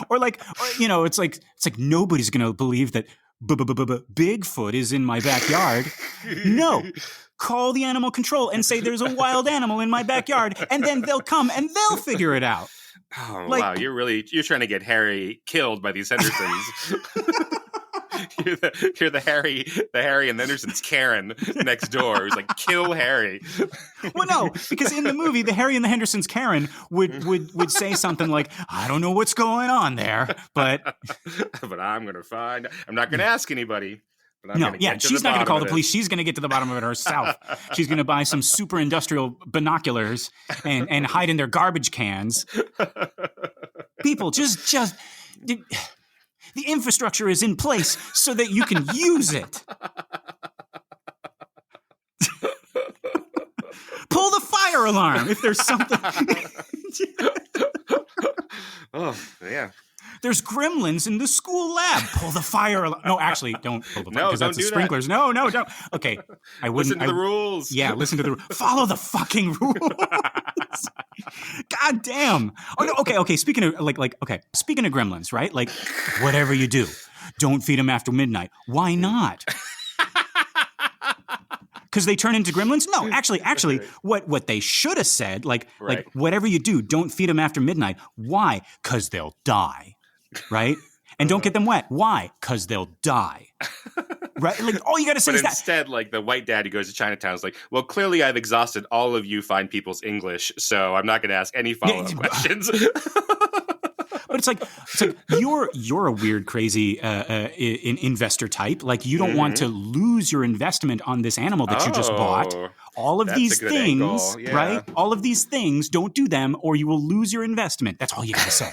Or it's like nobody's going to believe that Bigfoot is in my backyard. No. Call the animal control and say there's a wild animal in my backyard, and then they'll come and they'll figure it out. Oh, wow. You're trying to get Harry killed by these Hendersons. You're the Harry and Henderson's Karen next door who's like, kill Harry. Well, no, because in the movie, the Harry and the Henderson's Karen would say something like, I don't know what's going on there, but I'm going to find. I'm not going to ask anybody. She's not going to call the police. She's going to get to the bottom of it herself. She's going to buy some super industrial binoculars and hide in their garbage cans. People, just the infrastructure is in place so that you can use it. Pull the fire alarm if there's something. Oh, yeah. There's gremlins in the school lab. Pull the fire alarm. No, actually, don't pull the fire because that's the sprinklers. That. No, don't. Okay, I wouldn't. Listen to the rules. Yeah, listen to the rules. Follow the fucking rules. God damn. Oh no. Okay. Speaking of speaking of gremlins, right? Like, whatever you do, don't feed them after midnight. Why not? Because they turn into gremlins? No, actually, what they should have said, like whatever you do, don't feed them after midnight. Why? Because they'll die. Right? And don't get them wet. Why? Because they'll die. Right? Like, all you got to say is that. Instead, like the white dad who goes to Chinatown is like, well, clearly I've exhausted all of you fine people's English, so I'm not going to ask any follow-up questions. But But it's like you're a weird, crazy investor type. Like you don't want to lose your investment on this animal that you just bought. All of these things, right? All of these things, don't do them or you will lose your investment. That's all you gotta say.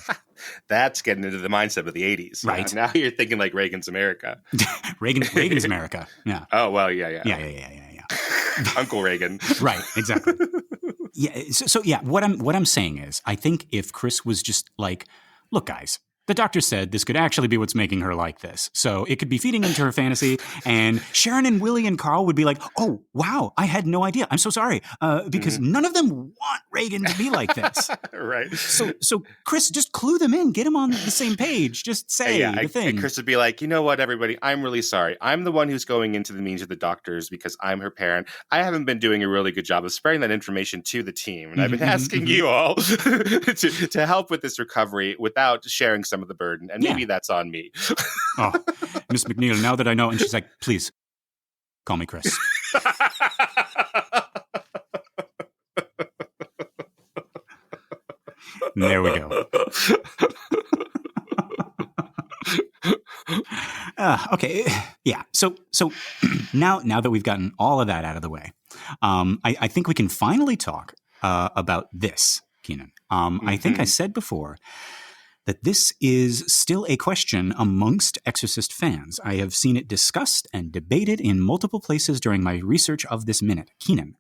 That's getting into the mindset of the 80s. Right. Now you're thinking like Reagan's America. Reagan's America. Yeah. Oh, well, yeah. Uncle Reagan. Right, exactly. Yeah. So yeah, what I'm saying is, I think if Chris was just like, look, guys, the doctor said this could actually be what's making her like this. So it could be feeding into her fantasy. And Sharon and Willie and Karl would be like, oh, wow, I had no idea. I'm so sorry. Because none of them want Regan to be like this. Right. So Chris, just clue them in. Get them on the same page. Just say the thing. And Chris would be like, you know what, everybody? I'm really sorry. I'm the one who's going into the meetings of the doctors because I'm her parent. I haven't been doing a really good job of spreading that information to the team. And I've been asking you all to help with this recovery without sharing some of the burden, and maybe that's on me. Oh, Miss McNeil, now that I know, and she's like, please call me Chris. There we go. Okay, yeah. So now that we've gotten all of that out of the way, I think we can finally talk about this, Keenan. I think I said before that this is still a question amongst Exorcist fans. I have seen it discussed and debated in multiple places during my research of this minute. Keenan,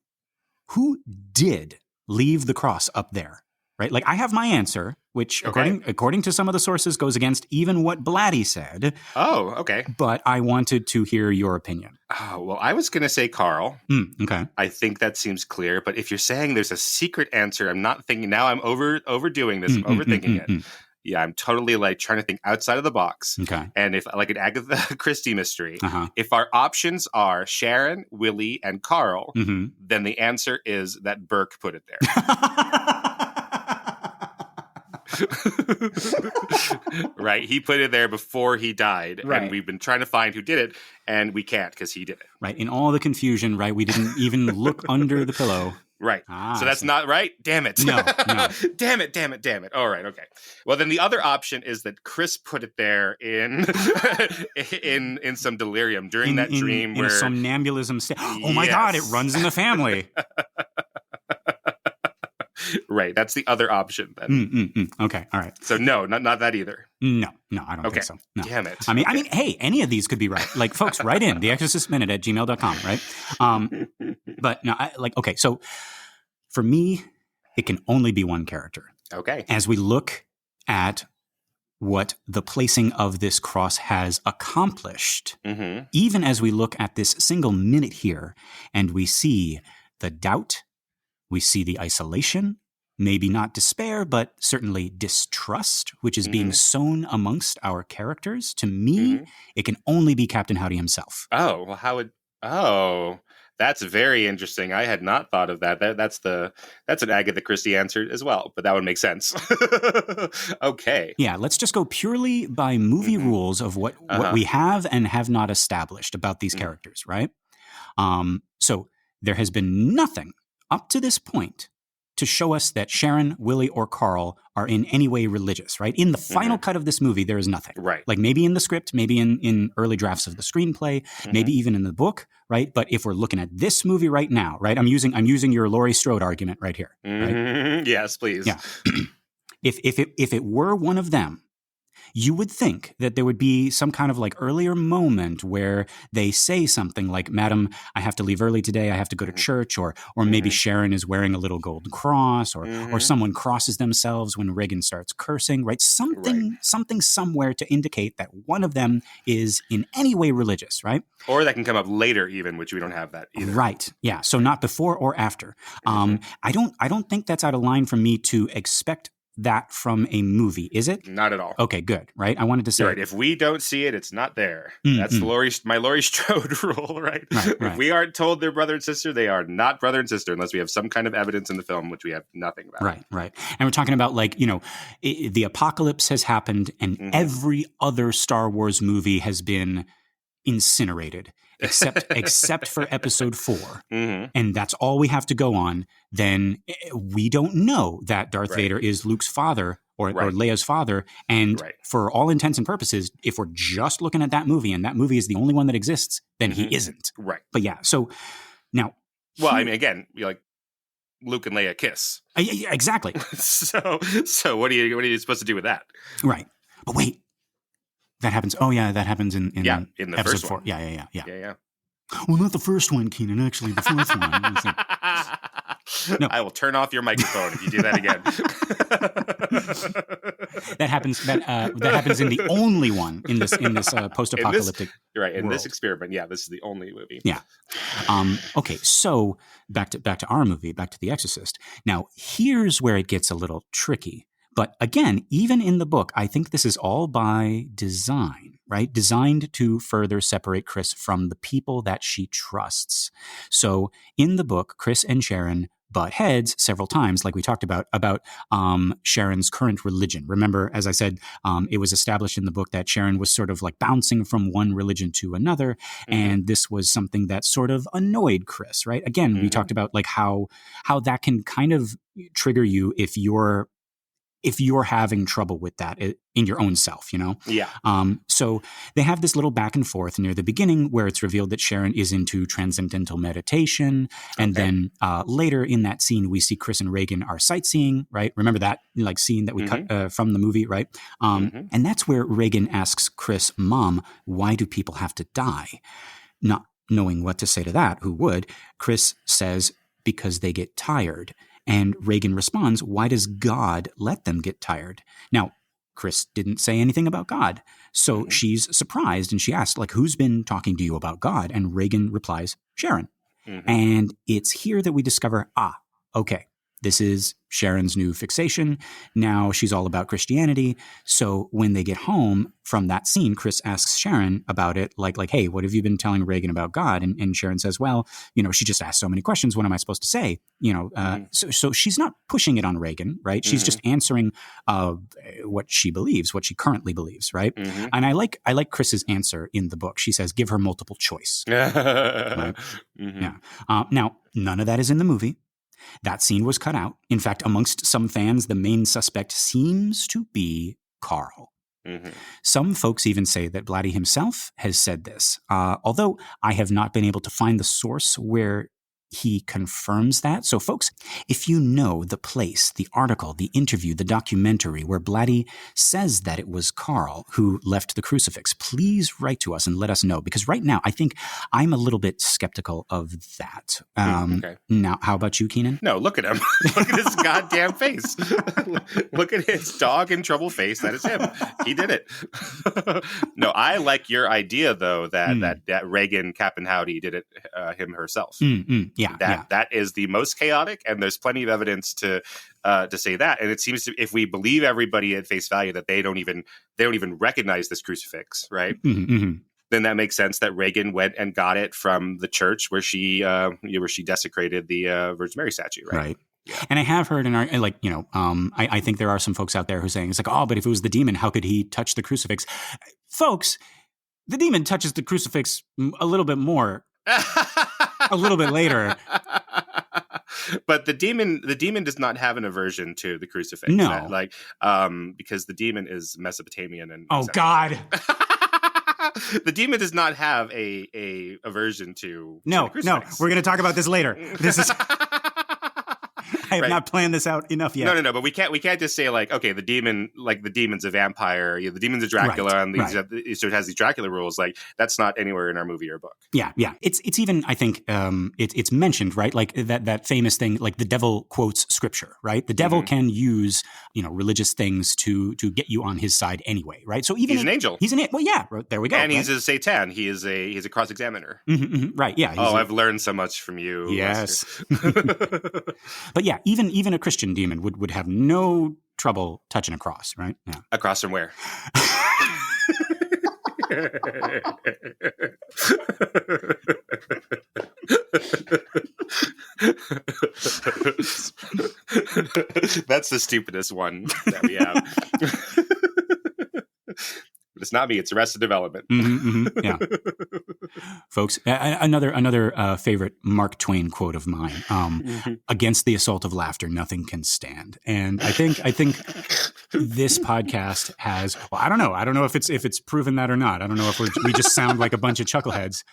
who did leave the cross up there? Right? Like, I have my answer, which according to some of the sources goes against even what Blatty said. Oh, okay. But I wanted to hear your opinion. Oh, well, I was going to say Karl. Okay. I think that seems clear. But if you're saying there's a secret answer, I'm not thinking, now I'm overdoing this. I'm overthinking it. Yeah, I'm totally like trying to think outside of the box. Okay. And if like an Agatha Christie mystery, if our options are Sharon, Willie, and Karl, then the answer is that Burke put it there. Right. He put it there before he died. Right. And we've been trying to find who did it, and we can't because he did it. Right. In all the confusion, right? We didn't even look under the pillow. Right. So that's not right? Damn it. No. Damn it. All right. Okay. Well, then the other option is that Chris put it there in in some delirium during that dream where somnambulism. Oh my God, it runs in the family. Right. That's the other option then. Okay. All right. So no, not that either. No, I don't think so. No. Damn it. I mean, hey, any of these could be right. Like, folks, write in theexorcistminute@gmail.com, right? But no, okay. So for me, it can only be one character. Okay. As we look at what the placing of this cross has accomplished, even as we look at this single minute here, and we see the doubt, we see the isolation, maybe not despair, but certainly distrust, which is being sown amongst our characters. To me, it can only be Captain Howdy himself. Oh, well, that's very interesting. I had not thought of that. That's an Agatha Christie answer as well, but that would make sense. Okay. Yeah, let's just go purely by movie rules of what we have and have not established about these characters, right? So there has been nothing up to this point to show us that Sharon, Willie, or Karl are in any way religious, right? In the final cut of this movie, there is nothing. Right. Like maybe in the script, maybe in early drafts of the screenplay, maybe even in the book, right? But if we're looking at this movie right now, right? I'm using your Laurie Strode argument right here. Right? Yes, please. Yeah. If it were one of them, you would think that there would be some kind of like earlier moment where they say something like, "Madam, I have to leave early today. I have to go to church," or maybe Sharon is wearing a little gold cross, or someone crosses themselves when Regan starts cursing, right? Something somewhere to indicate that one of them is in any way religious, right? Or that can come up later even, which we don't have that either. Right. Yeah. So not before or after. I don't think that's out of line for me to expect that from a movie, is it? Not at all. Okay, good. Right. I wanted to say, right. If we don't see it, it's not there. That's my Laurie Strode rule, right? If we aren't told they're brother and sister, they are not brother and sister unless we have some kind of evidence in the film, which we have nothing about. Right. And we're talking about like, the apocalypse has happened and every other Star Wars movie has been incinerated except for episode 4. And that's all we have to go on. Then we don't know that Darth Vader is Luke's father or Leia's father. And for all intents and purposes, if we're just looking at that movie and that movie is the only one that exists, then he isn't. Right. But yeah, so now. Well, I mean, again, you're like Luke and Leia kiss. Yeah, exactly. so what are you supposed to do with that? Right. But wait, that happens. Oh yeah, that happens in the episode first 4. One. Yeah. Well, not the first one, Keenan. Actually, the fourth one. No. I will turn off your microphone if you do that again. That happens. That happens in the only one in this post-apocalyptic. You're right. In world. This experiment, this is the only movie. Yeah. Okay. So back to our movie, back to The Exorcist. Now, here's where it gets a little tricky. But again, even in the book, I think this is all by design, right? Designed to further separate Chris from the people that she trusts. So in the book, Chris and Sharon butt heads several times, like we talked about Sharon's current religion. Remember, as I said, it was established in the book that Sharon was sort of like bouncing from one religion to another. And this was something that sort of annoyed Chris, right? Again, we talked about like how that can kind of trigger you if you're having trouble with that in your own self, you know? Yeah. So they have this little back and forth near the beginning where it's revealed that Sharon is into transcendental meditation. And then later in that scene, we see Chris and Regan are sightseeing, right? Remember that like scene that we cut from the movie, right? And that's where Regan asks Chris, Mom, why do people have to die? Not knowing what to say to that, who would? Chris says, because they get tired. And Regan responds, why does God let them get tired? Now, Chris didn't say anything about God. So she's surprised and she asks, like, who's been talking to you about God? And Regan replies, Sharon. And it's here that we discover, okay, this is Sharon's new fixation. Now she's all about Christianity. So when they get home from that scene, Chris asks Sharon about it, like, hey, what have you been telling Regan about God? And Sharon says, well, she just asked so many questions. What am I supposed to say? So she's not pushing it on Regan, right? She's just answering what she believes, what she currently believes, right? And I like Chris's answer in the book. She says, give her multiple choice. Right? Yeah. Now, none of that is in the movie. That scene was cut out. In fact, amongst some fans, the main suspect seems to be Karl. Some folks even say that Blatty himself has said this, although I have not been able to find the source where he confirms that. So folks, if you know the place, the article, the interview, the documentary where Blatty says that it was Karl who left the crucifix, please write to us and let us know. Because right now, I think I'm a little bit skeptical of that. Okay. Now, how about you, Keenan? No, look at him. Look at his goddamn face. Look at his dog in trouble face. That is him. He did it. No, I like your idea, though, that Regan Captain Howdy did it him herself. Yeah, that is the most chaotic, and there's plenty of evidence to say that. And it seems to, if we believe everybody at face value that they don't even recognize this crucifix, right? Then that makes sense that Regan went and got it from the church where she desecrated the Virgin Mary statue, right? Right. Yeah. And I have heard I think there are some folks out there who are saying it's like, oh, but if it was the demon, how could he touch the crucifix? Folks, the demon touches the crucifix a little bit more. A little bit later. But the demon does not have an aversion to the crucifix. No. Because the demon is Mesopotamian and oh God. The demon does not have a aversion to No, we're gonna talk about this later. This is I have not planned this out enough yet. No. But we can't just say like, okay, the demon's a vampire. The demon's a Dracula, and so it has these Dracula rules. Like that's not anywhere in our movie or book. Yeah. It's even I think it's mentioned, right? Like that famous thing, like the devil quotes scripture, right? The devil can use religious things to get you on his side anyway, right? So even he's an angel. He's an well, yeah. There we go. And he's a Satan. He's a cross examiner. Right. Yeah. I've learned so much from you. Yes. But yeah. Even a Christian demon would have no trouble touching a cross, right? Yeah. A cross from where? That's the stupidest one that we have. But it's not me. It's Arrested Development. Yeah. Folks, another favorite Mark Twain quote of mine, against the assault of laughter, nothing can stand. And I think this podcast has, well, I don't know if it's proven that or not. I don't know if we just sound like a bunch of chuckleheads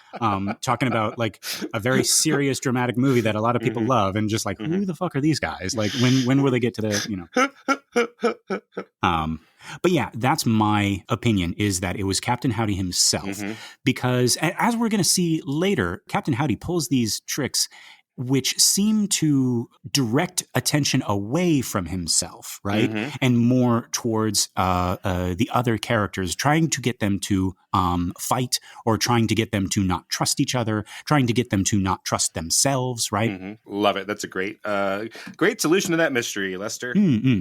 talking about like a very serious dramatic movie that a lot of people love, and just like, who the fuck are these guys? Like, when will they get to the, but yeah, that's my opinion, is that it was Captain Howdy himself, because as we're going to see later, Captain Howdy pulls these tricks which seem to direct attention away from himself, right? And more towards the other characters, trying to get them to fight, or trying to get them to not trust each other, trying to get them to not trust themselves, right? Love it. That's a great solution to that mystery, Lester.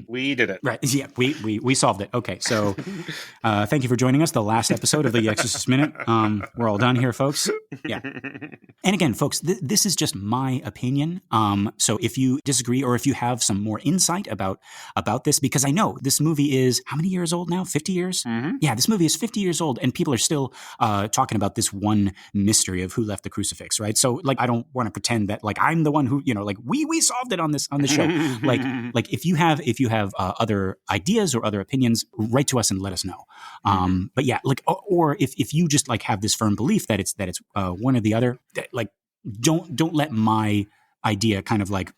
We did it. Right. Yeah, we solved it. Okay, so thank you for joining us, the last episode of the Exorcist Minute. We're all done here, folks. Yeah. And again, folks, this is just my opinion. So if you disagree, or if you have some more insight about this, because I know this movie is how many years old now? 50 years? Yeah, this movie is 50 years old, and people are still talking about this one mystery of who left the crucifix, right? So like, I don't want to pretend that like I'm the one who, like we solved it on the show. like if you have other ideas or other opinions, write to us and let us know. But yeah, like, or if you just like have this firm belief that it's one or the other, like don't let my idea kind of like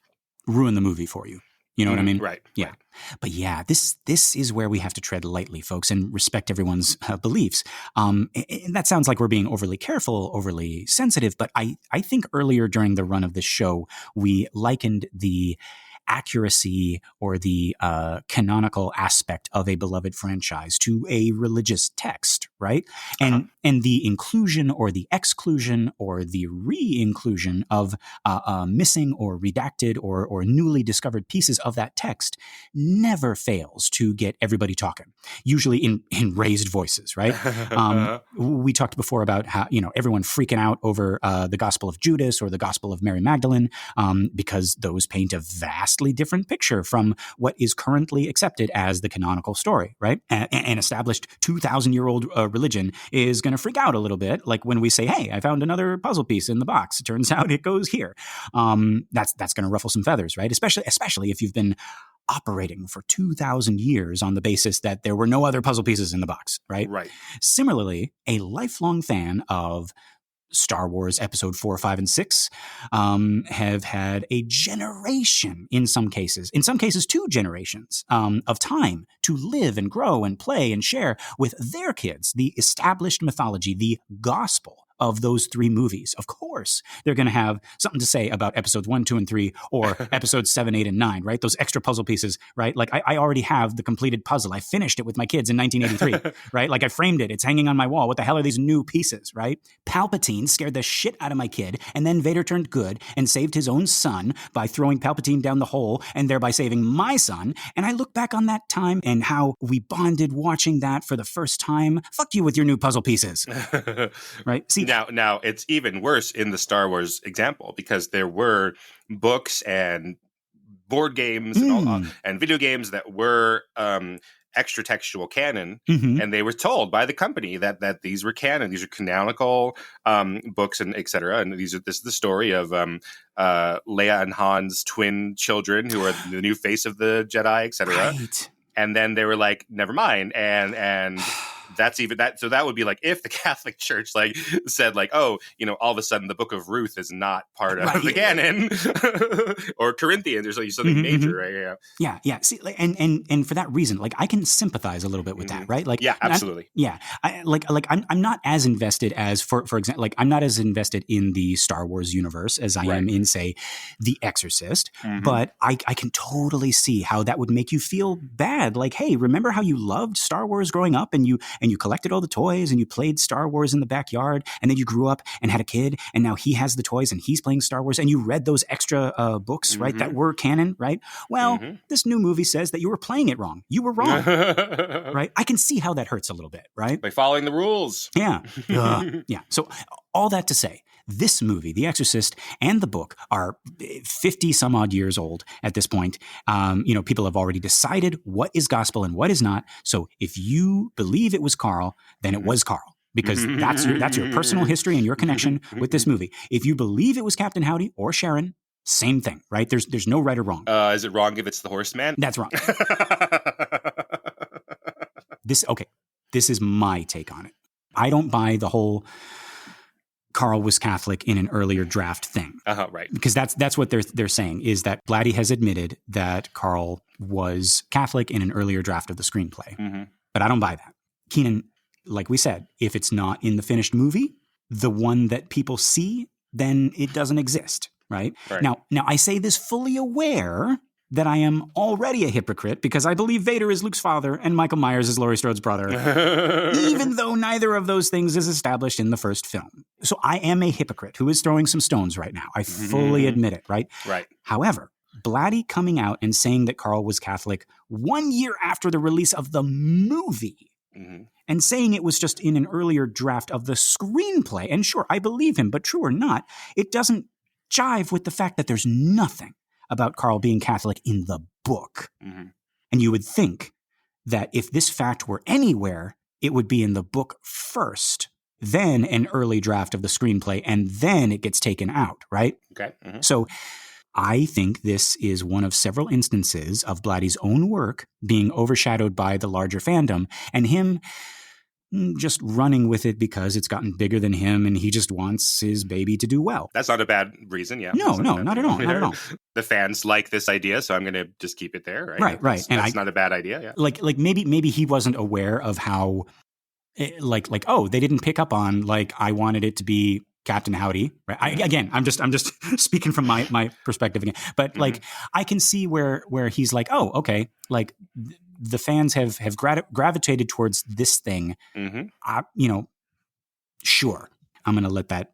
ruin the movie for you. You know what I mean? Right. Yeah. Right. But yeah, this is where we have to tread lightly, folks, and respect everyone's beliefs. And that sounds like we're being overly careful, overly sensitive. But I think earlier during the run of this show, we likened the accuracy or the canonical aspect of a beloved franchise to a religious text, right? And the inclusion or the exclusion or the re-inclusion of missing or redacted or newly discovered pieces of that text never fails to get everybody talking, usually in raised voices, right? We talked before about how, everyone freaking out over the Gospel of Judas or the Gospel of Mary Magdalene, because those paint a vastly different picture from what is currently accepted as the canonical story, right? An established 2,000-year-old religion is going to freak out a little bit, like when we say, "Hey, I found another puzzle piece in the box. It turns out it goes here." That's going to ruffle some feathers, right? Especially if you've been operating for 2,000 years on the basis that there were no other puzzle pieces in the box, right? Right. Similarly, a lifelong fan of Star Wars Episode 4, 5, and 6 have had a generation, in some cases 2 generations of time to live and grow and play and share with their kids the established mythology, the gospel of those 3 movies. Of course, they're going to have something to say about episodes 1, 2, and 3, or episodes 7, 8, and 9, right? Those extra puzzle pieces, right? Like I already have the completed puzzle. I finished it with my kids in 1983, right? Like I framed it. It's hanging on my wall. What the hell are these new pieces, right? Palpatine scared the shit out of my kid, and then Vader turned good and saved his own son by throwing Palpatine down the hole and thereby saving my son. And I look back on that time and how we bonded watching that for the first time. Fuck you with your new puzzle pieces, right? See, Now it's even worse in the Star Wars example, because there were books and board games and video games that were extra textual canon, and they were told by the company that these were canon, these are canonical books and etc. And this is the story of Leia and Han's twin children, who are the new face of the Jedi, etc. Right. And then they were like, never mind, and that's even that. So that would be like if the Catholic Church like said like, oh, all of a sudden the Book of Ruth is not part of the canon, or Corinthians or something major, right? Yeah. See, like, and for that reason, like I can sympathize a little bit with that, right? Like, yeah, absolutely. I'm not as invested as for example, like I'm not as invested in the Star Wars universe as I am in, say, The Exorcist, but I can totally see how that would make you feel bad. Like, hey, remember how you loved Star Wars growing up, and you collected all the toys and you played Star Wars in the backyard, and then you grew up and had a kid, and now he has the toys and he's playing Star Wars, and you read those extra books, right, that were canon, right? Well, this new movie says that you were playing it wrong. You were wrong, right? I can see how that hurts a little bit, right? By following the rules. Yeah. Yeah. So all that to say, this movie, The Exorcist, and the book are 50 some odd years old at this point. People have already decided what is gospel and what is not. So if you believe it was Karl, then it was Karl. Because that's your personal history and your connection with this movie. If you believe it was Captain Howdy or Sharon, same thing, right? There's no right or wrong. Is it wrong if it's the Horseman? That's wrong. This is my take on it. I don't buy the whole Karl was Catholic in an earlier draft thing. Right. Because that's what they're saying, is that Blatty has admitted that Karl was Catholic in an earlier draft of the screenplay. Mm-hmm. But I don't buy that. Keenan, like we said, if it's not in the finished movie, the one that people see, then it doesn't exist, right? Now I say this fully aware that I am already a hypocrite because I believe Vader is Luke's father and Michael Myers is Laurie Strode's brother, even though neither of those things is established in the first film. So I am a hypocrite who is throwing some stones right now. I fully admit it, right? Right. However, Blatty coming out and saying that Karl was Catholic 1 year after the release of the movie, and saying it was just in an earlier draft of the screenplay, and sure, I believe him, but true or not, it doesn't jive with the fact that there's nothing about Karl being Catholic in the book. And you would think that if this fact were anywhere, it would be in the book first, then an early draft of the screenplay, and then it gets taken out, right? Okay. So I think this is one of several instances of Blatty's own work being overshadowed by the larger fandom and him just running with it because it's gotten bigger than him and he just wants his baby to do well. That's not a bad reason, yeah. No, not at all. Not at all. The fans like this idea, so I'm going to just keep it there, right? Right. That's not a bad idea, yeah. Like maybe he wasn't aware of how, oh, they didn't pick up on, I wanted it to be Captain Howdy, right? I'm just speaking from my perspective again. But I can see where he's like, oh, okay, the fans have gravitated towards this thing. Sure, I'm going to let that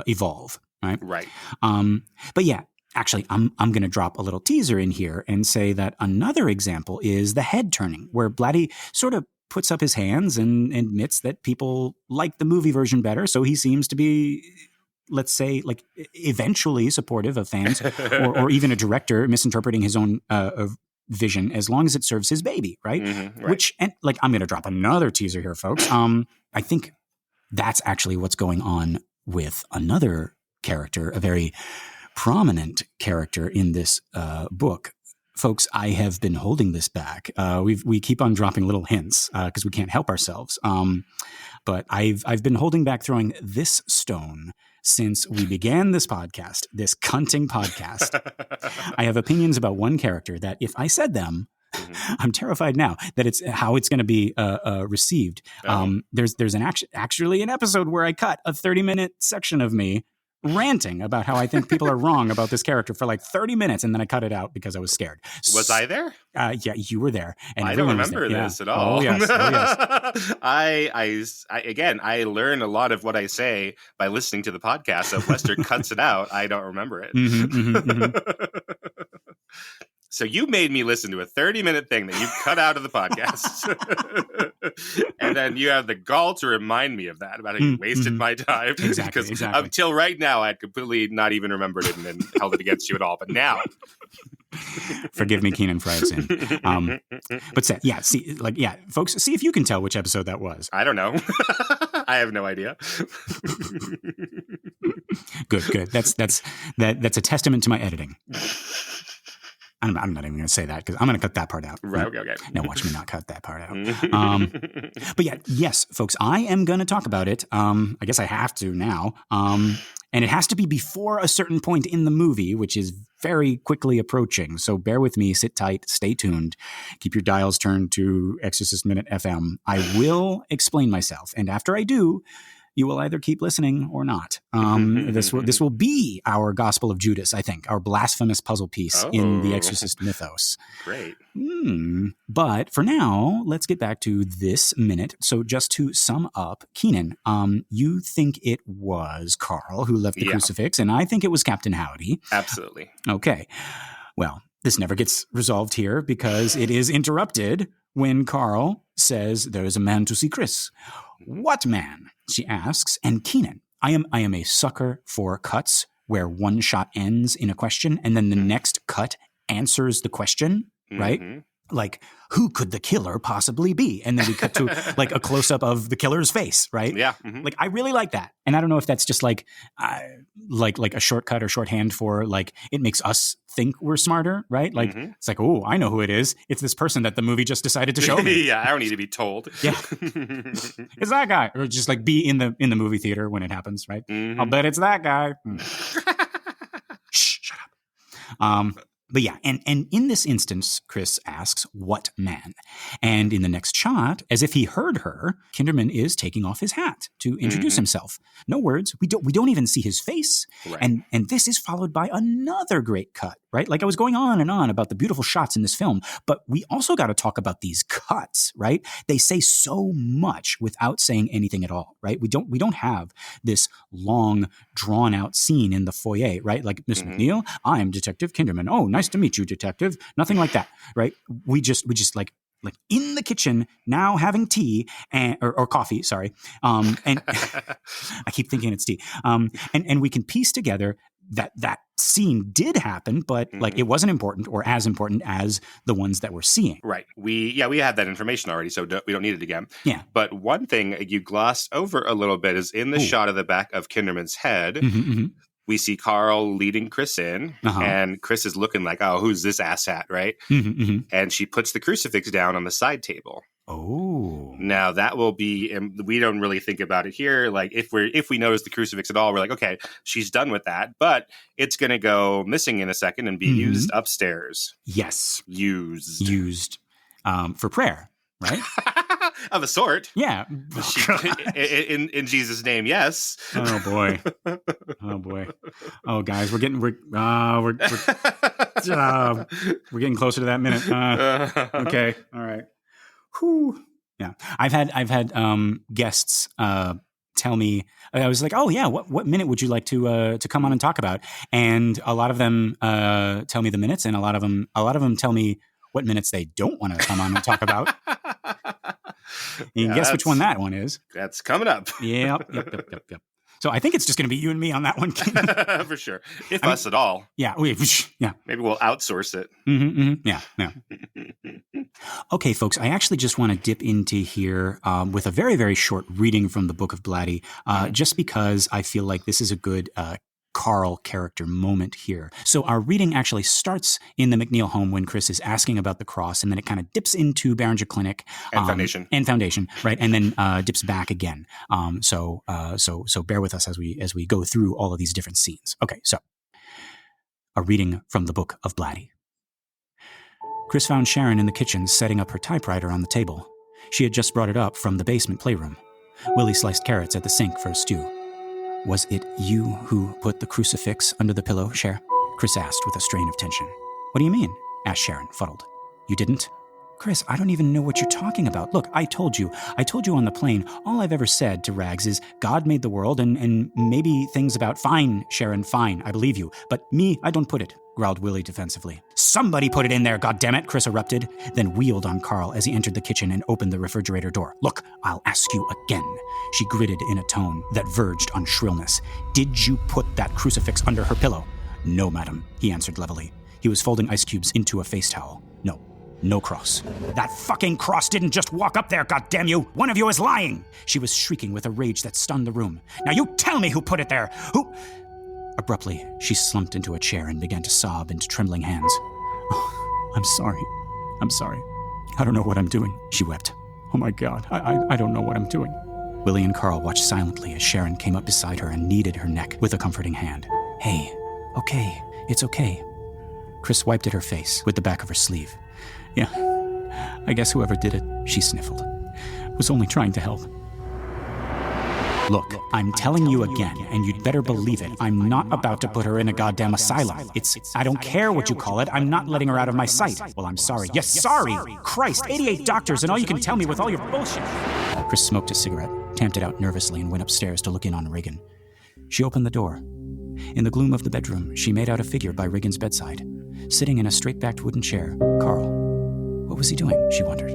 evolve, right? Right. But yeah, actually, I'm going to drop a little teaser in here and say that another example is the head turning, where Blatty sort of puts up his hands and admits that people like the movie version better. So he seems to be, let's say, eventually supportive of fans or even a director misinterpreting his own vision as long as it serves his baby, right? Right. Which, and I'm going to drop another teaser here, folks. I think that's actually what's going on with another character, a very prominent character in this book. Folks, I have been holding this back. We keep on dropping little hints because we can't help ourselves. But I've been holding back throwing this stone since we began this podcast, this cunting podcast. I have opinions about one character that if I said them, I'm terrified now that it's how it's going to be received. There's actually an episode where I cut a 30-minute section of me ranting about how I think people are wrong about this character for 30 minutes, and then I cut it out because I was scared. Was I there? Yeah, you were there. And I don't remember this at all. Oh, yes. I learn a lot of what I say by listening to the podcast. So if Lester cuts it out, I don't remember it. So you made me listen to a 30-minute thing that you cut out of the podcast. And then you have the gall to remind me of that, about how you wasted my time. Exactly. Until right now, I had completely not even remembered it and then held it against you at all. But now... Forgive me, Keenan, for I have sinned. But folks, see if you can tell which episode that was. I don't know. I have no idea. Good. That's a testament to my editing. I'm not even going to say that because I'm going to cut that part out. Right. Okay. Now watch me not cut that part out. But yeah, yes, folks, I am going to talk about it. I guess I have to now. And it has to be before a certain point in the movie, which is very quickly approaching. So bear with me, sit tight, stay tuned. Keep your dials turned to Exorcist Minute FM. I will explain myself. And after I do, you will either keep listening or not. This will be our Gospel of Judas, I think, our blasphemous puzzle piece in the Exorcist mythos. Great. But for now, let's get back to this minute. So just to sum up, Keenan, you think it was Karl who left the crucifix, and I think it was Captain Howdy. Absolutely. Okay. Well, this never gets resolved here because it is interrupted when Karl says there is a man to see Chris. What man? She asks, and Keenan, I am a sucker for cuts where one shot ends in a question and then the next cut answers the question, right? Like, who could the killer possibly be? And then we cut to like a close up of the killer's face, right? Yeah. Like, I really like that. And I don't know if that's just like a shortcut or shorthand for like, it makes us think we're smarter, right? Like, it's like, oh, I know who it is. It's this person that the movie just decided to show me. Yeah, I don't need to be told. Yeah. It's that guy. Or just like be in the movie theater when it happens, right? I'll bet it's that guy. Shh, shut up. But yeah, and in this instance, Chris asks, what man? And in the next shot, as if he heard her, Kinderman is taking off his hat to introduce himself. No words. We don't even see his face. Right. And this is followed by another great cut, right? Like I was going on and on about the beautiful shots in this film, but we also got to talk about these cuts, right? They say so much without saying anything at all, right? We don't have this long, drawn out scene in the foyer, right? Like, Miss McNeil, I'm Detective Kinderman. Oh, nice to meet you, Detective. Nothing like that, right? We just like in the kitchen now having tea or coffee, sorry. And I keep thinking it's tea. And we can piece together that scene did happen, but like it wasn't important or as important as the ones that we're seeing. Right. We had that information already, so we don't need it again. Yeah. But one thing you glossed over a little bit is in the shot of the back of Kinderman's head, we see Karl leading Chris in, and Chris is looking like, oh, who's this asshat, right? And she puts the crucifix down on the side table. Oh. Now that will be, and we don't really think about it here. Like if we notice the crucifix at all, we're like, okay, she's done with that, but it's going to go missing in a second and be used upstairs. Yes. Used for prayer, right? Of a sort. Yeah. In Jesus' name, yes. Oh boy. Oh guys, we're getting closer to that minute. Okay. All right. Whew. Yeah. I've had guests tell me, I was like, oh yeah, what minute would you like to come on and talk about? And a lot of them tell me the minutes, and a lot of them tell me what minutes they don't want to come on and talk about. You can guess which one that one is. That's coming up. Yep. So I think it's just going to be you and me on that one. For sure. If us at all. Yeah. Yeah. Maybe we'll outsource it. Yeah. Okay, folks, I actually just want to dip into here with a very, very short reading from the Book of Blatty, just because I feel like this is a good Karl character moment here. So our reading actually starts in the McNeil home when Chris is asking about the cross, and then it kind of dips into Barringer Clinic and Foundation, right, and then dips back again. So bear with us as we go through all of these different scenes. Okay, so a reading from the Book of Blatty. Chris found Sharon in the kitchen setting up her typewriter on the table. She had just brought it up from the basement playroom. Willie sliced carrots at the sink for a stew. Was it you who put the crucifix under the pillow, Cher? Chris asked with a strain of tension. What do you mean? Asked Sharon, fuddled. You didn't? Chris, I don't even know what you're talking about. Look, I told you on the plane, all I've ever said to Rags is God made the world and maybe things about fine, Sharon, fine, I believe you. But me, I don't put it, growled Willie defensively. Somebody put it in there, goddammit, Chris erupted, then wheeled on Karl as he entered the kitchen and opened the refrigerator door. Look, I'll ask you again, she gritted in a tone that verged on shrillness. Did you put that crucifix under her pillow? No, madam, he answered levelly. He was folding ice cubes into a face towel. No cross. That fucking cross didn't just walk up there, goddamn you! One of you is lying! She was shrieking with a rage that stunned the room. Now you tell me who put it there! Who? Abruptly, she slumped into a chair and began to sob into trembling hands. Oh, I'm sorry. I don't know what I'm doing, she wept. Oh my God, I don't know what I'm doing. Willie and Karl watched silently as Sharon came up beside her and kneaded her neck with a comforting hand. Hey, okay, it's okay. Chris wiped at her face with the back of her sleeve. Yeah, I guess whoever did it, she sniffled, was only trying to help. Look, I'm telling you again, and you'd better believe it, I'm not about to put her in a goddamn asylum. I don't care what you call it, I'm not letting her out of my sight. Well, I'm sorry. Yes, sorry! Christ, 88 doctors and all you can tell me with all your bullshit. Chris smoked a cigarette, tamped it out nervously, and went upstairs to look in on Regan. She opened the door. In the gloom of the bedroom, she made out a figure by Regan's bedside, sitting in a straight-backed wooden chair. Karl. What was he doing, she wondered.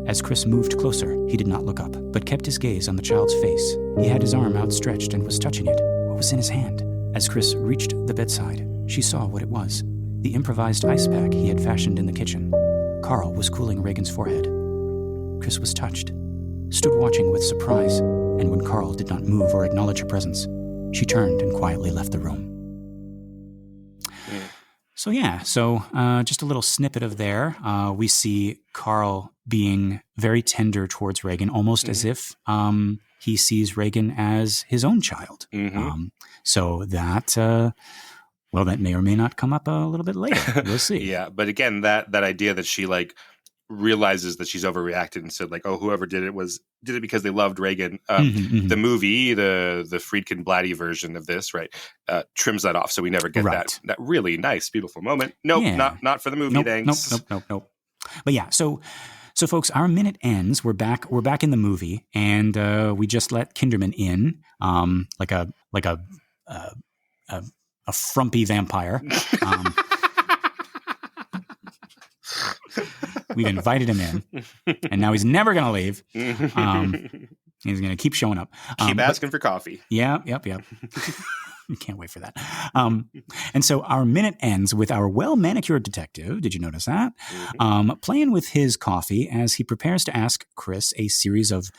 As Chris moved closer, he did not look up, but kept his gaze on the child's face. He had his arm outstretched and was touching it. What was in his hand? As Chris reached the bedside, she saw what it was. The improvised ice pack he had fashioned in the kitchen. Karl was cooling Regan's forehead. Chris was touched, stood watching with surprise, and when Karl did not move or acknowledge her presence, she turned and quietly left the room. So just a little snippet of there. We see Karl being very tender towards Regan, almost as if he sees Regan as his own child. So that, that may or may not come up a little bit later. We'll see. Yeah, but again, that idea that she realizes that she's overreacted and said whoever did it did it because they loved Regan. The movie, the Friedkin Blatty version of this, right, trims that off, so we never get that really nice, beautiful moment. Not for the movie. Thanks. Nope. But yeah, so folks, our minute ends. We're back in the movie, and we just let Kinderman in, like a frumpy vampire. We've invited him in, and now he's never going to leave. He's going to keep showing up. Keep asking for coffee. Yep. You can't wait for that. And so our minute ends with our well-manicured detective, did you notice that? Playing with his coffee as he prepares to ask Chris a series of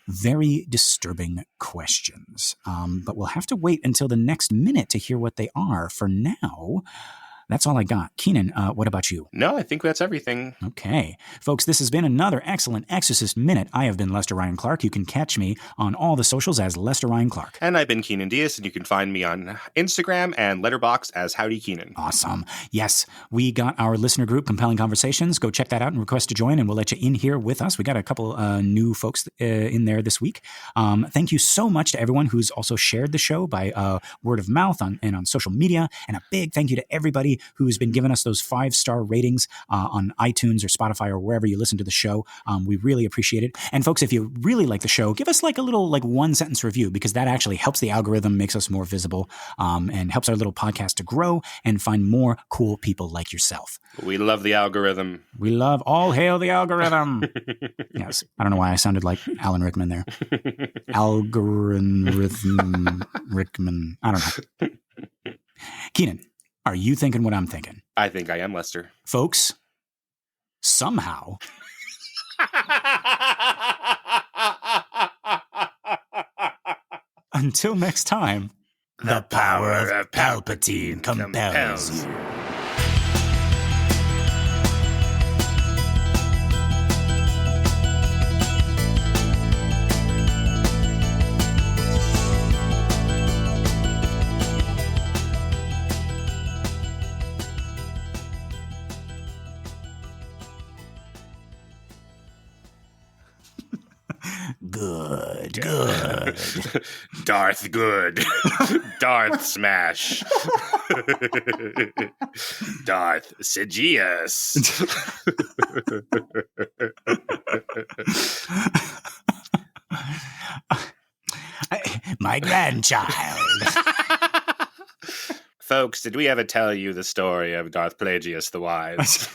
very disturbing questions. But we'll have to wait until the next minute to hear what they are. For now, that's all I got. Keenan, what about you? No, I think that's everything. Okay. Folks, this has been another excellent Exorcist Minute. I have been Lester Ryan Clark. You can catch me on all the socials as Lester Ryan Clark. And I've been Keenan Diaz, and you can find me on Instagram and Letterboxd as Howdy Keenan. Awesome. Yes, we got our listener group, Compelling Conversations. Go check that out and request to join, and we'll let you in here with us. We got a couple new folks in there this week. Thank you so much to everyone who's also shared the show by word of mouth and on social media. And a big thank you to everybody who's been giving us those 5-star ratings on iTunes or Spotify or wherever you listen to the show. We really appreciate it. And folks, if you really like the show, give us a little 1-sentence review, because that actually helps the algorithm, makes us more visible, and helps our little podcast to grow and find more cool people like yourself. We love the algorithm. We love all hail the algorithm. Yes. I don't know why I sounded like Alan Rickman there. Algorithm Rickman. I don't know. Keenan, are you thinking what I'm thinking? I think I am, Lester. Folks, somehow... Until next time, the power of Palpatine compels you. Good. Darth good. Darth smash. Darth Sidious. My grandchild. Folks, did we ever tell you the story of Darth Plagueis the Wise?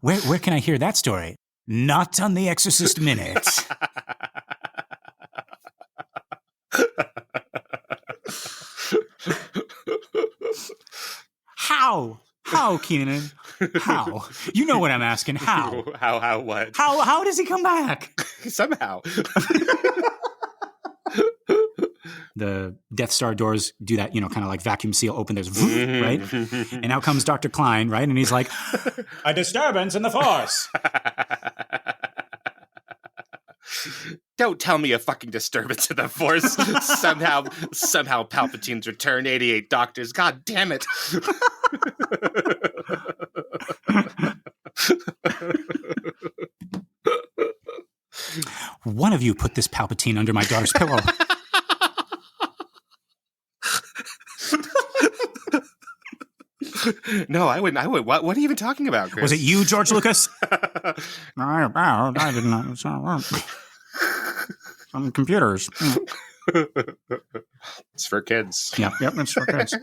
Where can I hear that story? Not on the Exorcist Minute. How? How, Keenan? How? You know what I'm asking. How? How what? How does he come back? Somehow. The Death Star doors do that, kind of like vacuum seal open. There's right? And now comes Dr. Klein, right? And he's like, a disturbance in the Force. Don't tell me a fucking disturbance in the Force. somehow Palpatine's return 88 doctors. God damn it. One of you put this Palpatine under my daughter's pillow. No, I wouldn't. What are you even talking about, Chris? Was it you, George Lucas? I did not. Some computers. It's for kids. Yep, it's for kids.